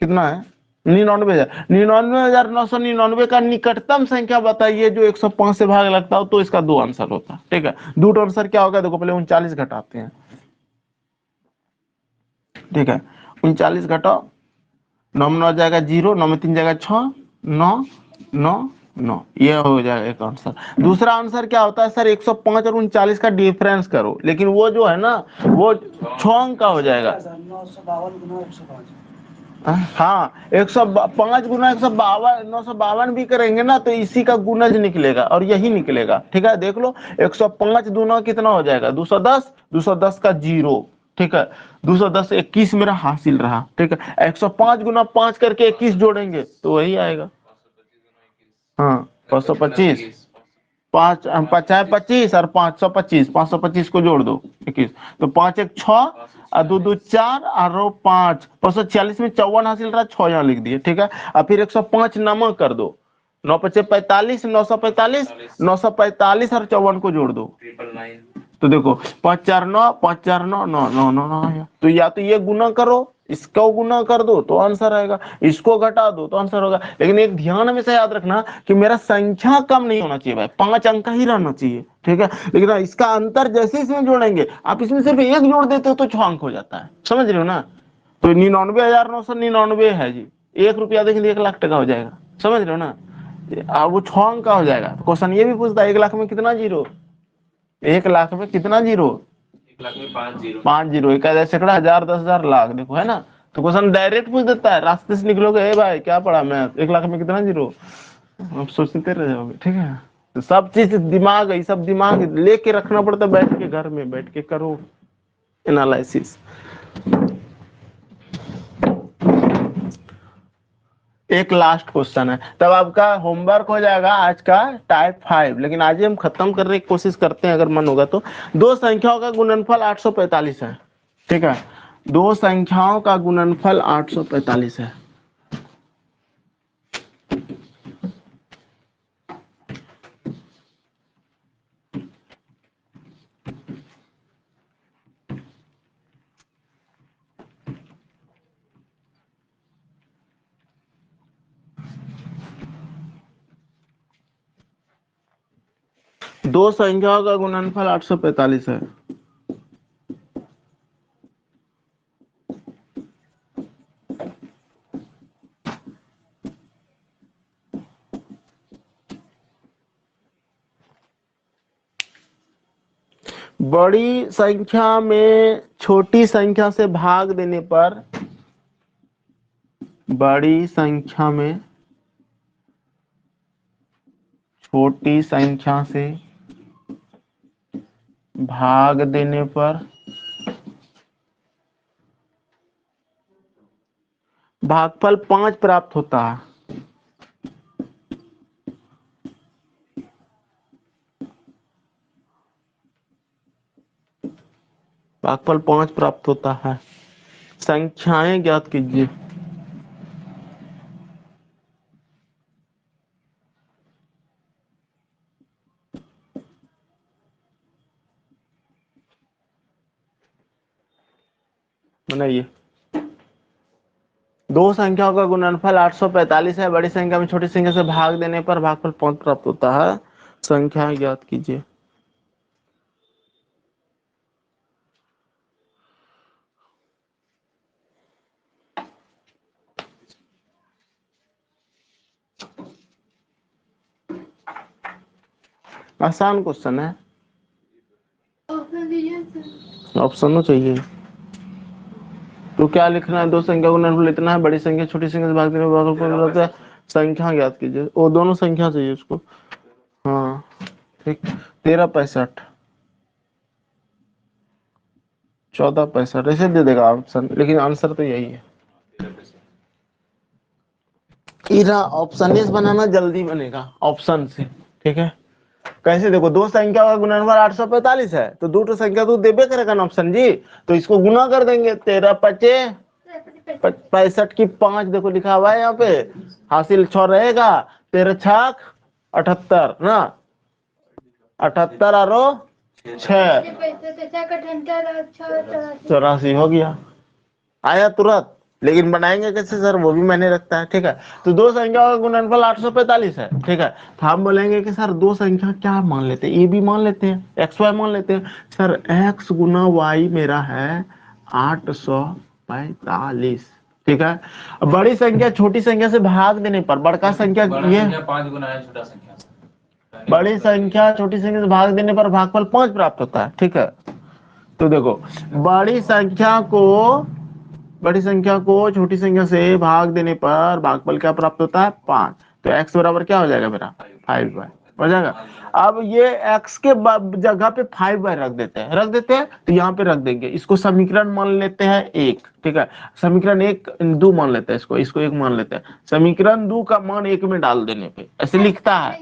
A: कितना है, 99,000, 99,999 का निकटतम संख्या बताइए जो 105 से भाग लगता हो, तो इसका 2 आंसर होता, ठीक है। 2 आंसर क्या होगा, देखो पहले 39 घटाते हैं, ठीक है। 39 घटाओ, 9 में 9 जाएगा 0, 9 में 3 जाएगा 6, 9 9 9, ये हो जाएगा एक आंसर। दूसरा आंसर क्या होता है सर, 105 और 39 का डिफरेंस करो, लेकिन वो जो है ना वो 6 अंक का हो जाएगा।
E: 952 गुना 105।
A: हाँ 105 गुना 152, 952 भी करेंगे ना तो इसी का गुणज निकलेगा और यही निकलेगा, ठीक है। देख लो 105 दूना कितना हो जाएगा, 210, 210 का 0, ठीक है। 210 21 मेरा हासिल रहा, ठीक है। 105 गुना 5 करके 21 जोड़ेंगे तो वही आएगा, हाँ 525, 5 और 525, 525 को जोड़ दो 21, तो 5 एक 6 और 2 2 4 और 5, 546 में 54 हासिल रहा, 6 यहाँ लिख दिए, ठीक है। और फिर 105 नमक कर दो, 9 पचे 45, 945, 945 और 54 को जोड़ दो,
C: 999
A: तो देखो 5 4 9, 5 4 9 9 9 9 9 आया। तो या तो ये गुना करो, इसको गुना कर दो तो आंसर आएगा, इसको घटा दो तो आंसर होगा। लेकिन एक ध्यान हमेशा याद रखना कि मेरा संख्या कम नहीं होना चाहिए भाई, 5 अंक का ही रहना चाहिए, ठीक है। लेकिन इसका अंतर जैसे इसमें जोड़ेंगे, आप इसमें सिर्फ 1 जोड़ देते हो तो 6 अंक हो जाता है, समझ रहे हो ना। तो 99,999 है जी, 1 रुपया देखेंगे 1 लाख टका हो जाएगा, समझ रहे हो ना। अब वो 6 अंक का हो जाएगा। तो क्वेश्चन ये भी पूछता है 1 लाख में कितना जीरो, 1 लाख में कितना जीरो,
C: 1 लाख में 5 जीरो।
A: 5 जीरो, 1,000 सैकड़ा, 1,000 10,000 लाख, देखो है ना। तो क्वेश्चन डायरेक्ट पूछ देता है, रास्ते से निकलोगे ए भाई क्या पढ़ा मैं, 1 लाख में कितना जीरो, आप सोचते रह जाओगे, ठीक है। तो सब चीज दिमाग है, सब दिमाग लेके रखना पड़ता है, बैठ के घर में बैठ के करो एनालिसिस। एक लास्ट क्वेश्चन है, तब आपका होमवर्क हो जाएगा आज का टाइप 5। लेकिन आज ही हम खत्म करने की कोशिश करते हैं अगर मन होगा तो। दो संख्याओं का गुणनफल 845 है, ठीक है। दो संख्याओं का गुणनफल 845 है। दो संख्याओं का गुणनफल 845 है। बड़ी संख्या में छोटी संख्या से भाग देने पर, बड़ी संख्या में छोटी संख्या से भाग देने पर भागफल 5 प्राप्त होता है। भागफल 5 प्राप्त होता है। संख्याएं ज्ञात कीजिए। बनाइए। दो संख्याओं का गुणनफल 845 है। बड़ी संख्या में छोटी संख्या से भाग देने पर भागफल 5 प्राप्त होता है। संख्या ज्ञात कीजिए। आसान क्वेश्चन है।
D: ऑप्शन दीजिए सर।
A: ऑप्शन तो चाहिए। तो क्या लिखना है? दो संख्या को गुणनफल इतना है, बड़ी संख्या छोटी संख्या से भाग देने पर भागफल होता है। संख्या ज्ञात कीजिए। वो दोनों संख्या चाहिए उसको। हाँ ठीक। 1365 1465 ऐसे दे देगा ऑप्शन, लेकिन आंसर तो यही है। इरा ऑप्शन एस बनाना जल्दी बनेगा ऑप्शन से। ठीक है। कैसे? देखो, दो संख्या का गुणनफल 845 है, तो दो संख्या तो देबे करेगा ना ऑप्शन जी, तो इसको गुना कर देंगे। 13 पचे 65 की 5 देखो लिखा हुआ है यहाँ पे, हासिल 6 रहेगा। 13 छक 78 ना, 78 और 6 84 हो गया। आया तुरंत। लेकिन बनाएंगे कैसे सर, वो भी मैंने रखता है। ठीक है। तो दो संख्या का गुणनफल 845 है। ठीक है। तो हम बोलेंगे कि सर दो संख्या क्या मान लेते हैं, ये भी मान लेते हैं, एक्स वाई मान लेते हैं। सर एक्स गुना वाई मेरा है 845। ठीक है। बड़ी संख्या छोटी संख्या से भाग देने पर बड़का संख्या ये
C: 5 गुना है छोटा संख्या से।
A: बड़ी संख्या छोटी संख्या से भाग देने पर भागफल 5 प्राप्त होता है। ठीक है। तो देखो, बड़ी संख्या को छोटी संख्या से भाग देने पर भागफल क्या प्राप्त होता है? 5। तो x बराबर क्या हो जाएगा मेरा? 5y हो जाएगा। अब ये x के जगह पे 5y रख देते हैं, तो यहाँ पे रख देंगे। इसको समीकरण मान लेते हैं 1। ठीक है। समीकरण 1 2 मान लेते हैं, इसको 1 मान लेते हैं। समीकरण 2 का मान 1 में डाल देने पे ऐसे लिखता है।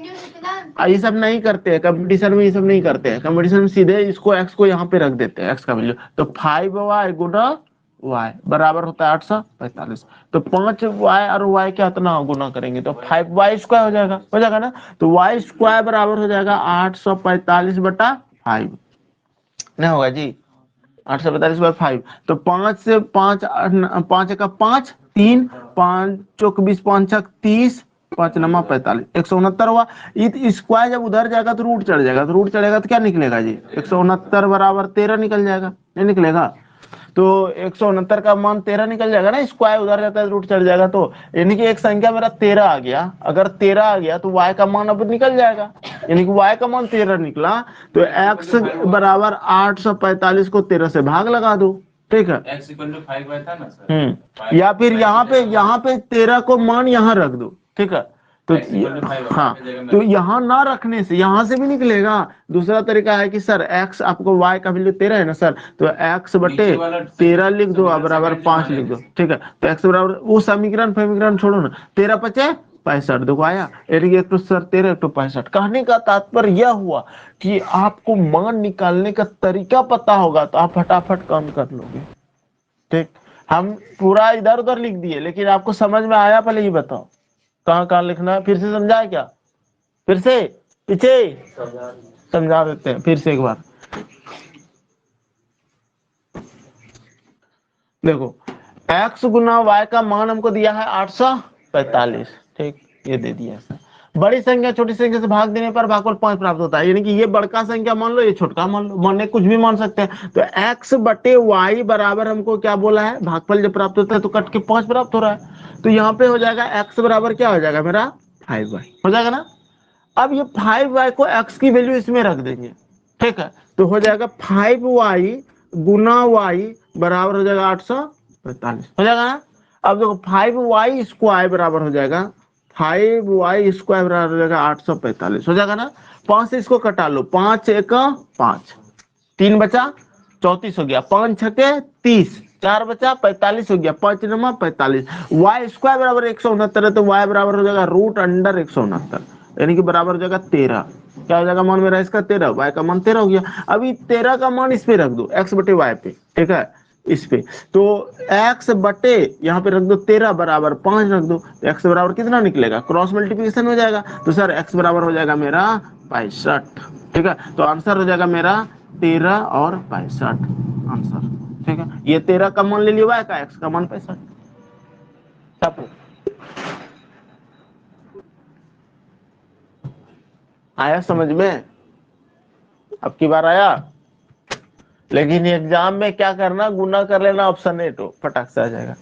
A: ये सब नहीं करते हैं कंपटीशन में, ये सब नहीं करते हैं कंपटीशन में। सीधे इसको x को यहाँ पे रख देते हैं, x का वैल्यू। तो 5y गुना y बराबर होता है 845। तो 5y और y क्या इतना गुना करेंगे तो 5y स्क्वायर हो जाएगा ना। तो y स्क्वायर बराबर हो जाएगा 845/5 नहीं होगा जी, 845/5। तो 5 से 5 5 का 5 3 5 चौक 20 5 छक 30 5 नमा 45 169 हुआ। स्क्वायर जब उधर जाएगा तो रूट चढ़ जाएगा, तो क्या निकलेगा जी? 169 बराबर 13 निकल जाएगा, नहीं निकलेगा? तो 169 का मान 13 निकल जाएगा ना। स्क्वायर उधर जाता है रूट चढ़ जाएगा। तो यानी कि एक संख्या मेरा 13 आ गया। अगर 13 आ गया तो y का मान अब निकल जाएगा, यानी कि y का मान 13 निकला। तो x बराबर 845 को 13 से भाग लगा दो। ठीक है।
C: x इक्वल टू 5y था ना सर।
A: या फिर यहाँ पे 13 को मान यहाँ रख दो। ठीक है। तो हाँ, तो यहाँ ना रखने से यहाँ से भी निकलेगा। दूसरा तरीका है कि सर x आपको y का वैल्यू 13 है ना सर, तो x बटे 13 लिख दो बराबर 5 लिख दो। ठीक है। तो x बराबर वो समीकरण छोड़ो ना, 13 पचे 65 देखो आया। एक तो सर 13 एक तो 65। कहने का तात्पर्य यह हुआ कि आपको मान निकालने का तरीका पता होगा तो आप फटाफट काम कर लोगे। ठीक। हम पूरा इधर उधर लिख दिए, लेकिन आपको समझ में आया? पहले ये बताओ कहाँ लिखना है। फिर से समझाए क्या? फिर से पीछे समझा देते हैं फिर से एक बार। देखो, x गुना y का मान हमको दिया है 845। ठीक, ये दे दिया है। बड़ी संख्या छोटी संख्या से भाग देने पर भागफल 5 प्राप्त होता है। यानी कि ये बड़का संख्या मान लो, ये छोटका मान लो, मानने कुछ भी मान सकते हैं। तो x बटे y बराबर हमको क्या बोला है? भागफल जब प्राप्त होता है तो कट के 5 प्राप्त हो रहा है। तो यहाँ पे हो जाएगा x बराबर क्या हो जाएगा मेरा? 5y हो जाएगा ना। अब ये 5y को x की वैल्यू इसमें रख देंगे। ठीक है। तो हो जाएगा 5y गुना y बराबर हो जाएगा 845 हो जाएगा ना। अब देखो 5y स्क्वायर बराबर हो जाएगा 5y स्क्वायर बराबर हो जाएगा 845 हो जाएगा ना। 5 से इसको कटा लो, 5 1 5 3 बचा 34 हो गया, 5 छके 30 4 बचा 45 हो गया, 5 नमा 45। y स्क्वायर बराबर 169 है तो y बराबर हो जाएगा √अंडर 169। यानी कि बराबर हो जाएगा 13। क्या हो जाएगा मान मेरा इसका 13, y का मान 13 हो गया। अभी 13 का मान इस पे रख दो, x बटे y पे, ठीक है, इस पे। तो x बटे यहाँ पे रख दो 13 बराबर 5 रख दो, तो x बराबर कितना निकलेगा, क्रॉस मल्टीप्लिकेशन हो जाएगा। तो सर x बराबर हो जाएगा मेरा 65, ठीक है। तो आंसर हो जाएगा मेरा 13 और 65 आंसर, ठीक है। ये 13 का मान ले लिया, y का, x का मान 65। आया समझ में, अब की बार आया। लेकिन एग्जाम में क्या करना, गुना कर लेना, ऑप्शन ए तो फटाक से आ जाएगा।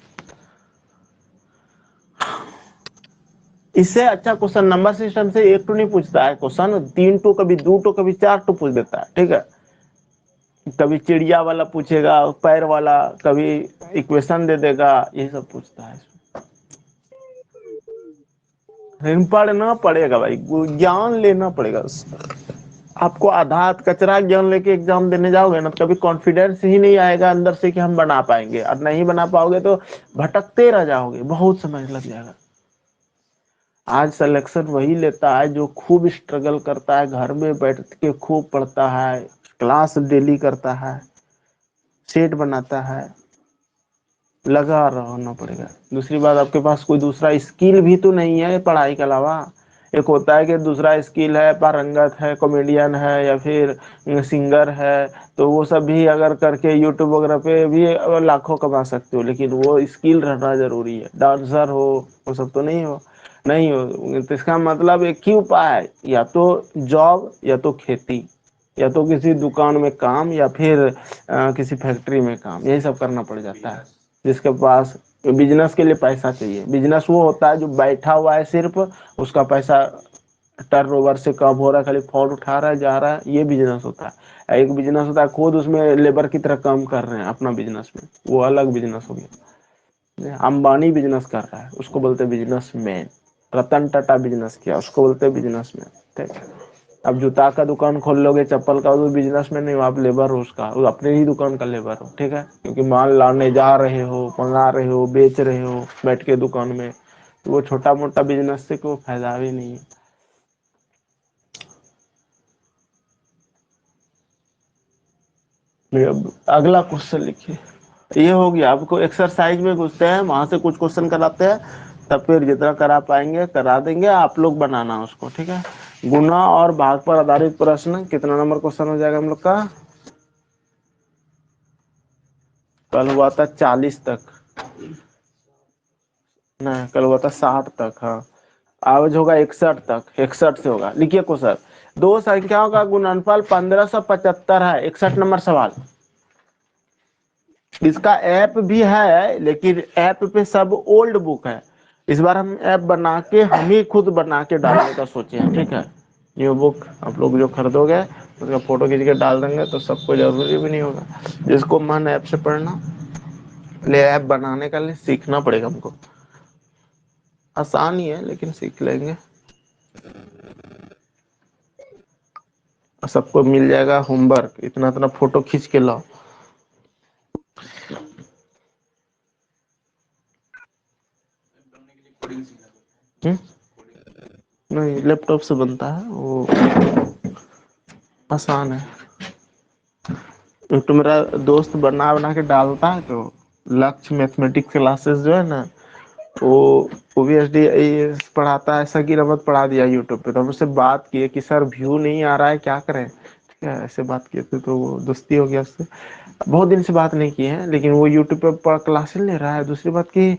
A: इससे अच्छा क्वेश्चन नंबर सिस्टम से 1 टू नहीं पूछता है क्वेश्चन, 3 टू, कभी 2 टू, कभी 4 टू पूछ देता है, ठीक है। कभी चिड़िया वाला पूछेगा, पैर वाला, कभी इक्वेशन दे देगा, यही सब पूछता है। पढ़ना पड़ेगा भाई, ज्ञान लेना पड़ेगा। आपको आधा कचरा ज्ञान लेके एग्जाम देने जाओगे ना, तो कभी कॉन्फिडेंस ही नहीं आएगा अंदर से कि हम बना पाएंगे, और नहीं बना पाओगे तो भटकते रह जाओगे, बहुत समय लग जाएगा। आज सिलेक्शन वही लेता है जो खूब स्ट्रगल करता है, घर में बैठ के खूब पढ़ता है, क्लास डेली करता है, सेट बनाता है, लगा रहना पड़ेगा। दूसरी बात, आपके पास कोई दूसरा स्किल भी तो नहीं है पढ़ाई के अलावा। एक होता है कि दूसरा स्किल है, पारंगत है, कॉमेडियन है, या फिर सिंगर है, तो वो सब भी अगर करके यूट्यूब वगैरह पे भी लाखों कमा सकते हो, लेकिन वो स्किल रहना जरूरी है। डांसर हो, वो सब तो नहीं हो, नहीं हो। तो इसका मतलब एक ही उपाय है, या तो जॉब, या तो खेती, या तो किसी दुकान में काम, या फिर किसी फैक्ट्री में काम, यही सब करना पड़ जाता है। जिसके पास बिजनेस के लिए पैसा चाहिए, बिजनेस वो होता है जो बैठा हुआ है सिर्फ, उसका पैसा टर्नओवर से कम हो रहा है, खाली फॉल उठा रहा है, जा रहा है, ये बिजनेस होता है। एक बिजनेस होता है खुद उसमें लेबर की तरह काम कर रहे हैं अपना बिजनेस में, वो अलग बिजनेस हो गया। अंबानी बिजनेस कर रहा है, उसको बोलते हैं बिजनेसमैन। रतन टाटा बिजनेस किया, उसको बोलते हैं बिजनेसमैन, ठीक है। अब जूता का दुकान खोल लोगे, चप्पल का, तो बिजनेस में नहीं हो, आप लेबर हो उसका, वो अपने ही दुकान का लेबर हो, ठीक है। क्योंकि माल लाने जा रहे हो, मंगा रहे हो, बेच रहे हो बैठ के दुकान में, तो वो छोटा मोटा बिजनेस से कोई फायदा भी नहीं है। अब अगला क्वेश्चन लिखिए। ये हो गया, आपको एक्सरसाइज में घुसते हैं, वहां से कुछ क्वेश्चन कराते हैं, तब फिर जितना करा पाएंगे करा देंगे, आप लोग बनाना उसको, ठीक है। गुना और भाग पर आधारित प्रश्न, कितना नंबर क्वेश्चन हो जाएगा हम लोग का, कल हुआ था 40 तक, नहीं कल हुआ था 60 तक, हाँ। आज होगा 61 तक, 61 से होगा। लिखिए क्वेश्चन, दो संख्याओं का गुणनफल 1575 है, 61 नंबर सवाल। इसका ऐप भी है, लेकिन ऐप पे सब ओल्ड बुक है। इस बार हम ऐप बना के, हम ही खुद बना के डालने का सोचे हैं, ठीक है। न्यू बुक आप लोग जो खरीदोगे उसका फोटो खींच के डाल देंगे, तो सबको जरूरी भी नहीं होगा। जिसको मन ऐप से पढ़ना, ले ऐप बनाने का लिए सीखना पड़ेगा हमको। आसान ही है, लेकिन सीख लेंगे। सबको मिल जाएगा होमवर्क, इतना इतना फोटो खींच के लाओ। हम्म? नहीं, लैपटॉप से बनता है वो, आसान है। तो मेरा दोस्त बना बना के डालता है, तो लक्ष्य मैथमेटिक्स क्लासेस जो है ना, वो भी एच डी पढ़ाता है, सगीर अहमद पढ़ा दिया यूट्यूब पे। तो हम उससे बात किए कि सर व्यू नहीं आ रहा है, क्या करें, ठीक है, ऐसे बात किए थे, तो वो दोस्ती हो गया उससे। बहुत दिन से बात नहीं की है, लेकिन वो यूट्यूब पे क्लासेस ले रहा है। दूसरी बात की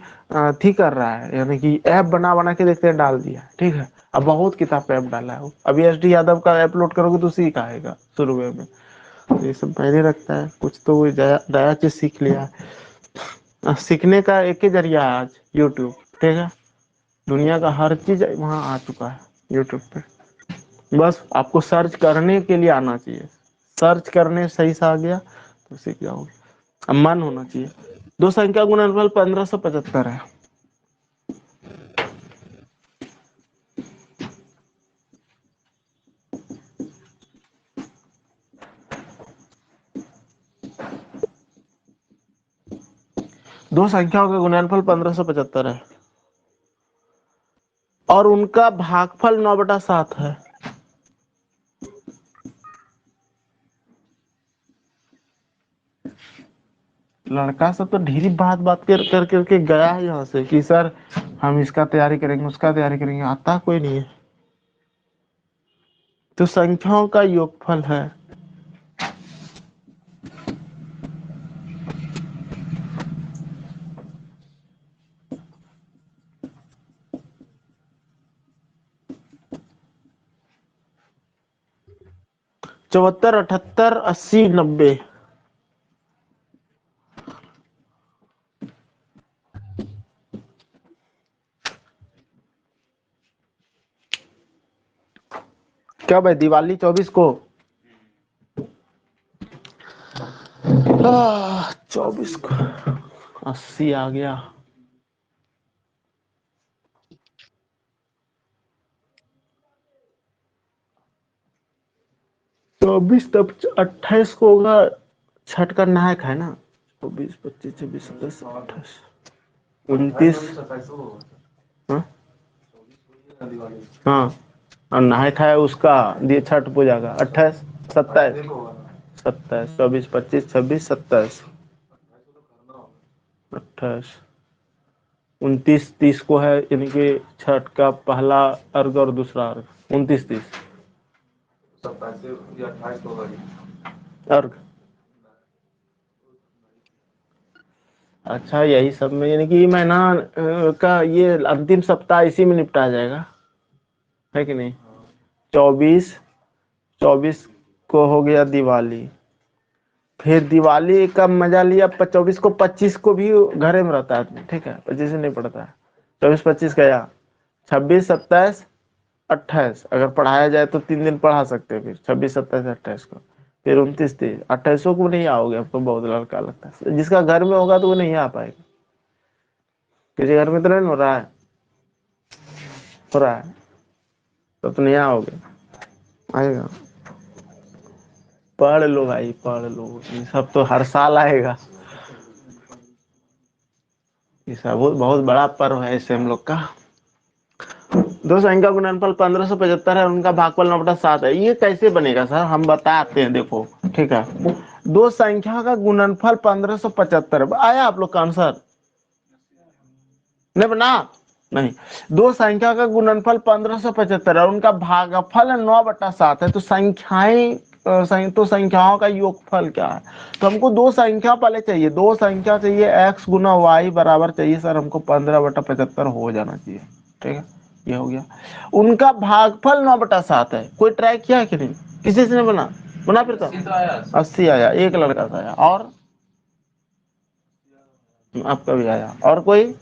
A: थी कर रहा है, यानी कि ऐप बना बना के देखते हैं, डाल दिया, ठीक है। अब बहुत किताब पे ऐप डाला है वो। अभी एच डी यादव का ऐप लोड करोगे तो उसी का आएगा शुरू में। तो ये सब मायने रखता है, कुछ तो वो नया चीज सीख लिया है। सीखने का एक ही जरिया है आज, यूट्यूब, ठीक है। दुनिया का हर चीज वहां आ चुका है यूट्यूब पे। बस आपको सर्च करने के लिए आना चाहिए, सर्च करने सही से आ गया तो सीख जाओगे। अब मन होना चाहिए। दो संख्या गुणनफल 1575 है। दो संख्याओं का गुणनफल 1575 है। और उनका भागफल 9/7 है। लड़का सब तो ढेरी बात बात कर करके गया है यहाँ से कि सर हम इसका तैयारी करेंगे उसका तैयारी करेंगे, आता कोई नहीं है। तो संख्याओं का योगफल है। चौहत्तर, 78, 80, 90। क्या भाई दिवाली 24 को? 24 को 80 आ गया। तो 24 तब 28 को होगा, छठ का नायक है ना। 24, 25, 26, 27, 28, 29। हाँ हाँ, और नायक है उसका दिए छठ पूजा का 28, 27, 27, 24, 25, 26, 27, 28, 29, 30 को है, यानी कि छठ का पहला अर्घ और दूसरा अर्घ। 29, 30 अर्घ। अच्छा, यही सब में यानी कि महीना का ये अंतिम सप्ताह इसी में निपटा जाएगा, है कि नहीं। 24 को हो गया दिवाली। फिर दिवाली का मजा लिया 24 को, 25 को भी घरे में रहता है, ठीक है, 25 से नहीं पड़ता है। 24, 25 गया, 26, 27, 28 अगर पढ़ाया जाए तो 3 दिन पढ़ा सकते हैं। फिर 26, 27, 28 को, फिर 29, 30, 28 को नहीं आओगे, अब तो बहुत लड़का लगता है। जिसका घर में होगा तो वो नहीं आ पाएगा। किसी घर में तो नहीं हो रहा है, हो रहा है तो नहीं आओगे, आएगा। पढ़ लो भाई, पढ़ लो, ये सब तो हर साल आएगा। ये सब बहुत बड़ा पर्व है इससे हम लोग का। दो संख्या गुणनफल 1575 है, उनका भागफल 9/7 है। ये कैसे बनेगा सर, हम बताते हैं, देखो ठीक है। दो संख्या का गुणनफल 1575 आया आप लोग का आंसर? नहीं बना? नहीं। दो संख्या का गुणनफल 1575 है, उनका भागफल 9/7 है। तो तो संख्याओं का योगफल क्या है? तो हमको दो संख्या पहले चाहिए, दो संख्या चाहिए, x गुना y बराबर चाहिए सर हमको 15/75 हो जाना चाहिए, ठीक है। ये हो गया। उनका भागफल 9/7 है। कोई ट्राई किया कि नहीं? किसी से नहीं बना? बना फिर तो 80 आया, एक लड़का का आया, और आपका भी आया, और कोई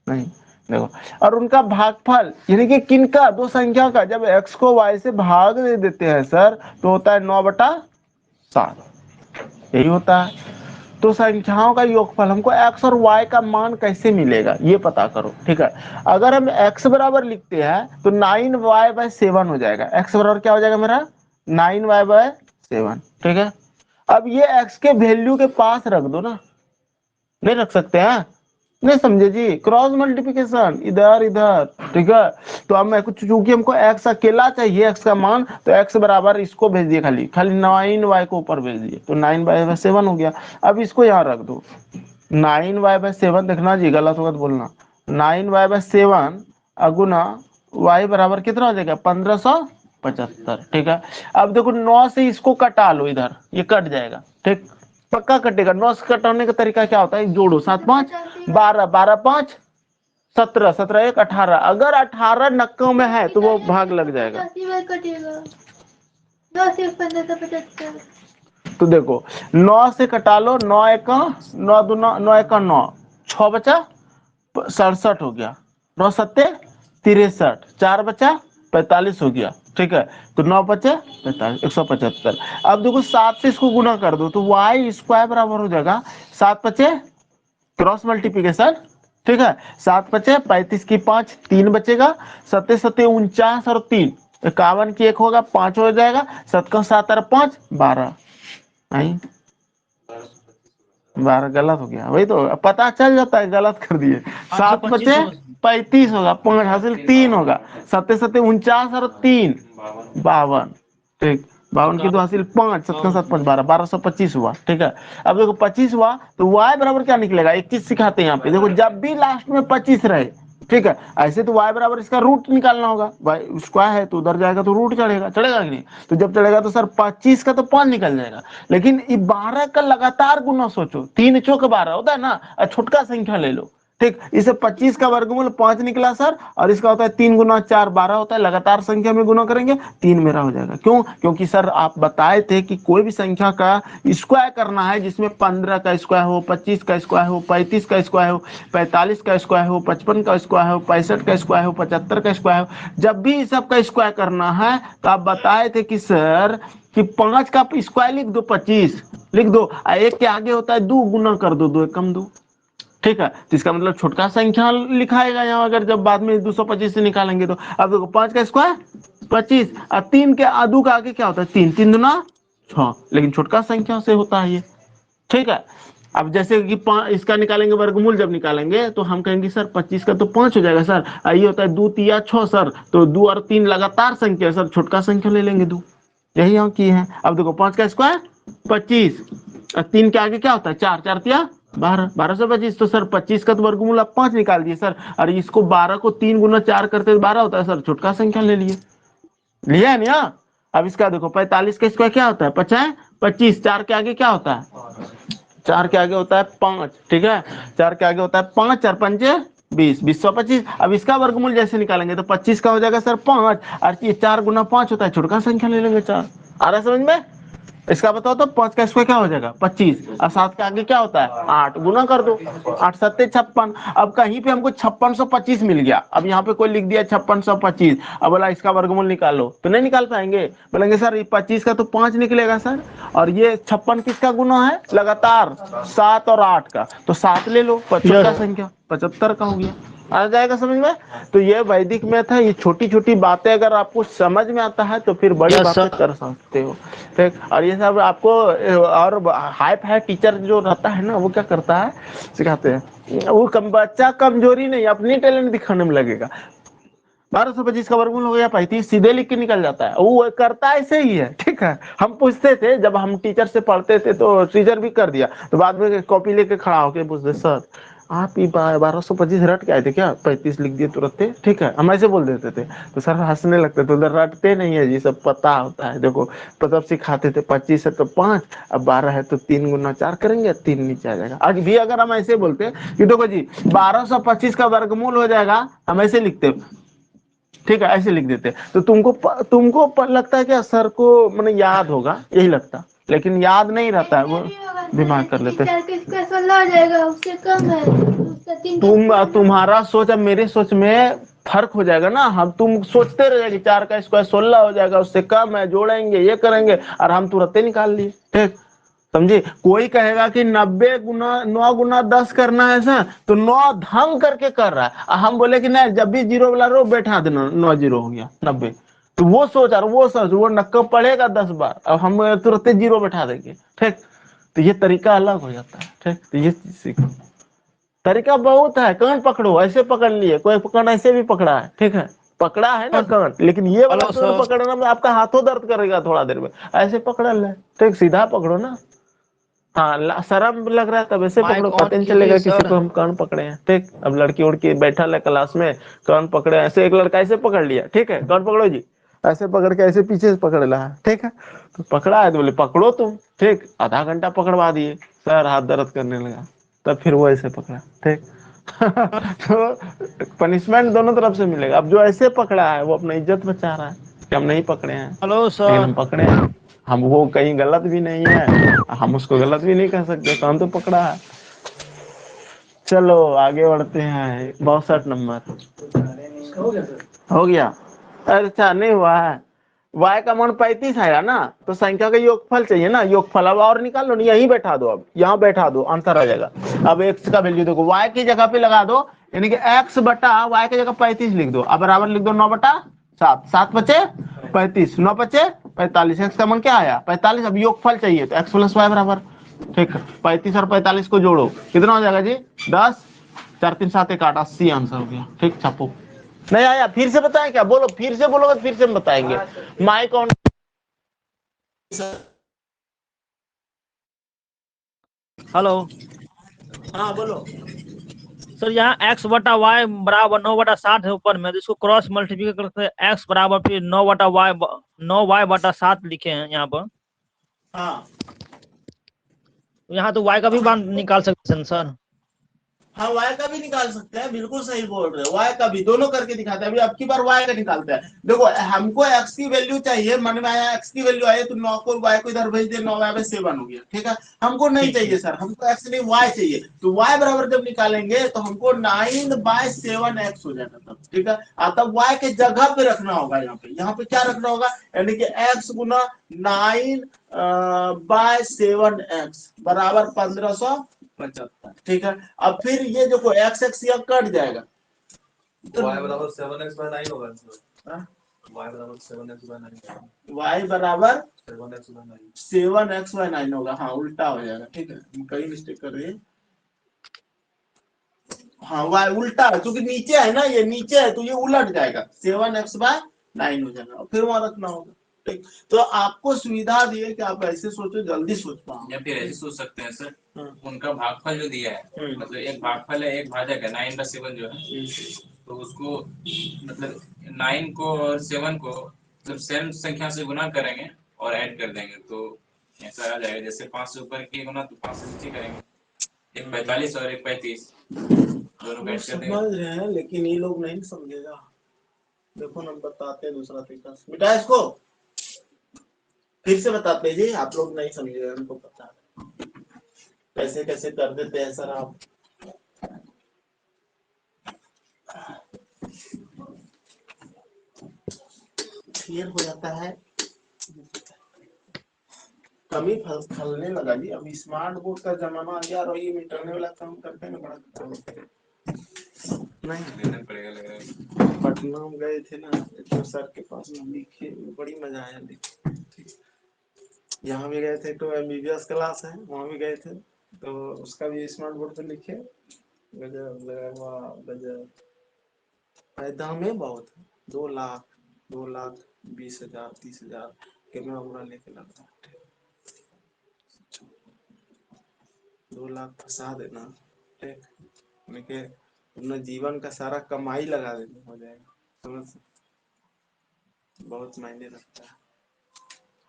A: नहीं। देखो, और उनका भागफल यानी कि किनका, दो संख्या का, जब x को y से भाग दे देते हैं सर तो होता है 9/7, यही होता है। तो संख्याओं का योगफल हमको x और y का मान कैसे मिलेगा ये पता करो, ठीक है। अगर हम x बराबर लिखते हैं तो 9y/7 हो जाएगा। x बराबर क्या हो जाएगा मेरा? 9y/7, ठीक है। अब ये x के वैल्यू के पास रख दो ना, नहीं रख सकते हैं? नहीं समझे जी, क्रॉस मल्टीप्लिकेशन, इधर इधर, ठीक है। तो अब मैं कुछ, चूंकि हमको x अकेला चाहिए, x का मान, तो x बराबर इसको भेज दिए, खाली 9y को ऊपर भेज दिए, तो 9y/7 हो गया। अब इसको यहाँ रख दो, 9y/7, देखना जी गलत होगा तो बोलना। 9y/7 अगुना y बराबर कितना हो जाएगा? 1575, ठीक है। अब देखो 9 से इसको कटा लो, इधर ये कट जाएगा, ठीक, पक्का कटेगा। 9 से कटाने का तरीका क्या होता है? जोड़ो, 7 5 12, 12 5 17, 17 1 18। अगर 18 नक्कों में है तो वो भाग लग जाएगा। तो देखो 9 से कटा लो, 9 1 9 दूना 9 1 9, 6 बचा 67 हो गया, 9 7 63, 4 बचा 45 हो गया, ठीक है। तो 9 बचे 45, 175। अब देखो 7 से इसको गुना कर दो तो y² बराबर हो जाएगा 7 बचे, क्रॉस मल्टीप्लिकेशन, ठीक है। 7 बचे 35 की 5, 3 बचेगा, 7 7 49 और 3 51 की 1 होगा, 5 हो जाएगा, 7 का 7 और 5 12, 12 गलत हो गया, वही तो पता चल जाता है गलत कर दिए। 7 बचे 35 होगा, 5 हासिल 3 होगा, 7 7 49 और 3 52। ठीक, 52 की 2 हासिल 5, 7 7 5 12, 1225 हुआ। ठीक है, अब देखो 25 हुआ तो y बराबर क्या निकलेगा, एक चीज सिखाते हैं यहाँ पे, देखो जब भी लास्ट में 25 रहे, ठीक है, ऐसे तो y बराबर इसका रूट निकालना होगा, y स्क्वायर है तो उधर जाएगा तो रूट चढ़ेगा, चढ़ेगा कि नहीं, तो जब चढ़ेगा तो सर 25 का तो 5 निकल जाएगा, लेकिन 12 का लगातार गुना सोचो, 3 चौक 12 होता है ना, छोटका संख्या ले लो। ठीक, इसे 25 का वर्गमूल 5 निकला सर, और इसका होता है 3 गुना 4 12 होता है, लगातार संख्या में गुना करेंगे 3 मेरा हो जाएगा। क्यों, क्योंकि सर आप बताए थे कि कोई भी संख्या का स्क्वायर करना है जिसमें 15 का स्क्वायर हो, 25 का स्क्वायर हो, 35 का स्क्वायर हो, 45 का स्क्वायर हो, 55 का स्क्वायर हो, 65 का स्क्वायर हो, 75 का स्क्वायर हो, जब भी इस सब का स्क्वायर करना है तो आप बताए थे कि सर कि 5 का स्क्वायर लिख दो 25 लिख दो, एक के आगे होता है 2 गुना कर दो, 2 एकम 2। ठीक है, तो इसका मतलब छोटका संख्या लिखाएगा यहाँ, अगर जब बाद में 225 से निकालेंगे तो। अब देखो 5 का स्क्वायर 25 और 3 के आदू का आगे क्या होता है 3, 3 दूना 6, लेकिन छोटका संख्या से होता है ये। ठीक है, अब जैसे कि इसका निकालेंगे वर्गमूल, जब निकालेंगे तो हम कहेंगे सर 25 का तो 5 हो जाएगा सर, ये होता है 2 3 6 सर, तो 2 और 3 लगातार संख्या सर, छोटका संख्या ले लेंगे 2, यही यहाँ की है। अब देखो 5 का स्क्वायर 25 और 3 के आगे क्या होता है 4, 4 तिया 12, 12 से 25, तो सर 25 का तो वर्गमूल आप 5 निकाल दिए सर, और इसको 12 को 3 गुना 4 करते 12 होता है सर, छोटका संख्या ले लिए, लिया है ना। अब इसका देखो 45 का स्क्वायर क्या होता है 5 25, 4 के आगे क्या होता है 4 के आगे होता है 5। ठीक है, 4 के आगे होता है 5, 4 5 20, 20 25। अब इसका वर्गमूल जैसे निकालेंगे तो 25 का हो जाएगा सर 5, और ये 4 गुना 5 होता है, छोटका संख्या ले लेंगे 4। आ रहा है समझ में, इसका बताओ तो 5 का स्क्वायर क्या हो जाएगा 25, और 7 के आगे क्या होता है 8, गुना कर दो, 8 7 56। अब कहीं पे हमको 5625 मिल गया, अब यहाँ पे कोई लिख दिया 5625, अब बोला इसका वर्गमूल निकालो, तो नहीं निकाल पाएंगे, बोलेंगे सर 25 का तो 5 निकलेगा सर, और ये 56 किसका गुना है लगातार 7 और 8 का, तो 7 ले लो, 75 का संख्या 75 का हो गया। आ जाएगा समझ में। तो ये वैदिक मैथ है, ये छोटी छोटी बातें अगर आपको समझ में आता है तो फिर बड़ी बातें कर सकते हो। ठीक, और ये सब आपको, और हाई फाई टीचर जो रहता है ना वो क्या करता है सिखाते हैं, वो बच्चा कमजोरी नहीं अपनी टैलेंट दिखाने में लगेगा। 1225 का वर्गमूल हो गया 35, सीधे लिख के निकल जाता है, वो करता ऐसे ही है। ठीक है, हम पूछते थे जब हम टीचर से पढ़ते थे तो टीचर भी कर दिया, तो बाद में कॉपी लेके खड़ा होके पूछते सर आप ही 1225 रट के आए थे क्या, 35 लिख दिए तुरंत। ठीक है, हम ऐसे बोल देते थे तो सर हंसने लगते थे, उधर रटते नहीं है जी, सब पता होता है। देखो तब सिखाते थे 25 है तो 5, अब 12 है तो 3 गुना 4 करेंगे, 3 नीचे आ जाएगा। आज भी अगर हम ऐसे बोलते कि देखो जी 1225 का वर्गमूल हो जाएगा, हम ऐसे लिखते, ठीक है ऐसे लिख देते, तो तुमको लगता है क्या सर को मैंने याद होगा, यही लगता, लेकिन याद नहीं रहता है, वो दिमाग कर लेते। तुम्हारा सोच अब मेरे सोच में फर्क हो जाएगा ना, हम तुम सोचते रह जाएगी 4 का स्क्वायर 16 हो जाएगा, उससे कम है, जोड़ेंगे ये करेंगे, और हम तुरंत निकाल लिए। ठीक समझे, कोई कहेगा कि 90 गुना 9 गुना 10 करना है सर, तो 9 धम करके कर रहा है, हम बोले कि नहीं जब भी जीरो वाला रो बैठा देना, 9 जीरो हो गया 90, तो वो सोच और वो सोच वो नक्का पड़ेगा 10 बार, अब हम तुरंत जीरो बैठा देंगे। ठीक, तो ये तरीका अलग हो जाता है। ठीक, तो ये सीखो, तरीका बहुत है, कान पकड़ो, ऐसे पकड़ लिए, कोई पकड़ ऐसे भी पकड़ा है। ठीक है, पकड़ा है ना कान, लेकिन ये वाला पकड़ना में आपका हाथों दर्द करेगा थोड़ा देर में, ऐसे पकड़ ले। ठीक, सीधा पकड़ो ना, हाँ शर्म लग रहा है तब ऐसे पकड़ो, पता नहीं चलेगा किसी को हम कान पकड़े हैं। ठीक, अब लड़की उड़की बैठा है क्लास में, कान पकड़े, ऐसे एक लड़का ऐसे पकड़ लिया, ठीक है कान पकड़ो जी, ऐसे पकड़ के ऐसे पीछे से पकड़ रहा है। ठीक है, तो पकड़ा है तो बोले पकड़ो तुम। ठीक, आधा घंटा पकड़वा दिए, सर हाथ दर्द करने लगा, तब फिर वो ऐसे पकड़ा। ठीक तो पनिशमेंट दोनों तरफ से मिलेगा। अब जो ऐसे पकड़ा है वो अपना इज्जत बचा रहा है कि हम नहीं पकड़े हैं,
B: हेलो सर,
A: लेकिन हम पकड़े हैं, हम वो कहीं गलत भी नहीं है, हम उसको गलत भी नहीं कह सकते, कान तो पकड़ा है। चलो आगे बढ़ते हैं, 62 नंबर हो गया। अच्छा नहीं हुआ है, y का मान 35 आया ना, तो संख्या का योगफल चाहिए ना, योगफल अब और निकाल लो, यहीं बैठा दो, अब यहाँ बैठा दो, आंसर आ जाएगा। अब x का वैल्यू देखो, y की जगह पे लगा दो, यानी कि x बटा y की जगह 35 लिख दो, अब बराबर लिख दो 9 बटा 7, 7 बचे 35, 9 बचे 45, x का मान क्या आया 45। अब योगफल चाहिए तो x प्लस y बराबर ठीक है, 35 और 45 को जोड़ो, कितना हो जाएगा जी? 10, 4 3 7 1 8, 80 आंसर हो गया। ठीक, छापो। नहीं आया, फिर से बताएं क्या? बोलो, फिर से बोलोगे फिर से हम बताएंगे। Mic on.
B: हेलो
A: हाँ बोलो।
B: सर, यहाँ x बटा वाई बराबर 9/7 है ऊपर में, तो इसको क्रॉस मल्टीप्लीकेट करके x बराबर फिर 9 y बटा 7 लिखे हैं यहाँ पर।
A: हाँ
B: यहाँ तो y का भी मान निकाल सकते हैं सर।
A: हाँ, y का भी निकाल सकते हैं, बिल्कुल सही बोल रहे हो। y का भी, दोनों करके दिखाते हैं। अभी अब की बार y का निकालते हैं। देखो, हमको x की वैल्यू चाहिए, मन में आया x की वैल्यू आई तो 9 को y को इधर भेज दे, 9 y 7 हो गया। ठीक है, हमको नहीं चाहिए सर, हमको x नहीं y चाहिए। तो y बराबर जब निकालेंगे तो हमको 9/7x हो जाएगा तब। ठीक है, तब y के जगह पे रखना होगा। यहाँ पे क्या रखना होगा? यानी कि x गुना 9/7x बराबर 1575। ठीक है, अब फिर ये जो एक्स एक्स यहाँ कट जाएगा तो
C: y बराबर 7x/9 होगा आंसर। y बराबर 7x/9
A: y बराबर
C: 7x/9
A: 7x/9 होगा। हाँ, उल्टा हो जाएगा। ठीक है, हम कहीं मिस्टेक कर रहे हैं। हाँ, y उल्टा है, क्योंकि नीचे है ना, ये नीचे है तो ये उलट जाएगा, 7x/9 हो जाएगा और फिर वहां रखना होगा। ठीक, तो आपको सुविधा दी है कि आप ऐसे सोचो, जल्दी सोच पाओ।
C: या फिर ऐसे सोच सकते हैं सर,
A: हाँ।
C: उनका भागफल जो दिया है, मतलब एक भागफल है, एक भाजक है 9/7 जो है, तो उसको मतलब 9 को और 7 को जब सेम संख्या से गुना करेंगे और ऐड कर देंगे तो ऐसा आ जाएगा। जैसे 5 से ऊपर की गुना तो 5 से नीचे करेंगे, एक 45 और एक 35 दोनों ऐड कर देंगे।
A: समझ रहे हैं, लेकिन ये लोग नहीं समझेगा। देखो, हम बताते हैं दूसरा तरीका। बेटा इसको फिर से बताते हैं जी, आप लोग नहीं समझेगा, हमको पता है कैसे कैसे कर देते हैं सर आप। क्लियर हो जाता है, कमी फलने लगा जी। अब स्मार्ट बोर्ड का जमाना आ गया और ये मिटाने वाला काम करते हैं ना, बड़ा नहीं।
C: देना पड़ेगा लग रहा है।
A: पटना में गए थे ना, तो सर के पास में लिखे, बड़ी मजा आया लिखे। यहाँ भी गए थे तो MBBS क्लास है, वहाँ भी गए थे तो उसका भी स्मार्ट बोर्ड पे लिखे। गजब लगा, वाह गजब। फायदा में बहुत है। 2,20,000 30,000 कैमरा वैमरा लेके लग रहा है। 2 लाख फंसा देना, ठीक, लेकिन अपना जीवन का सारा कमाई लगा देना हो जाएगा। समझ, बहुत मायने रखता है,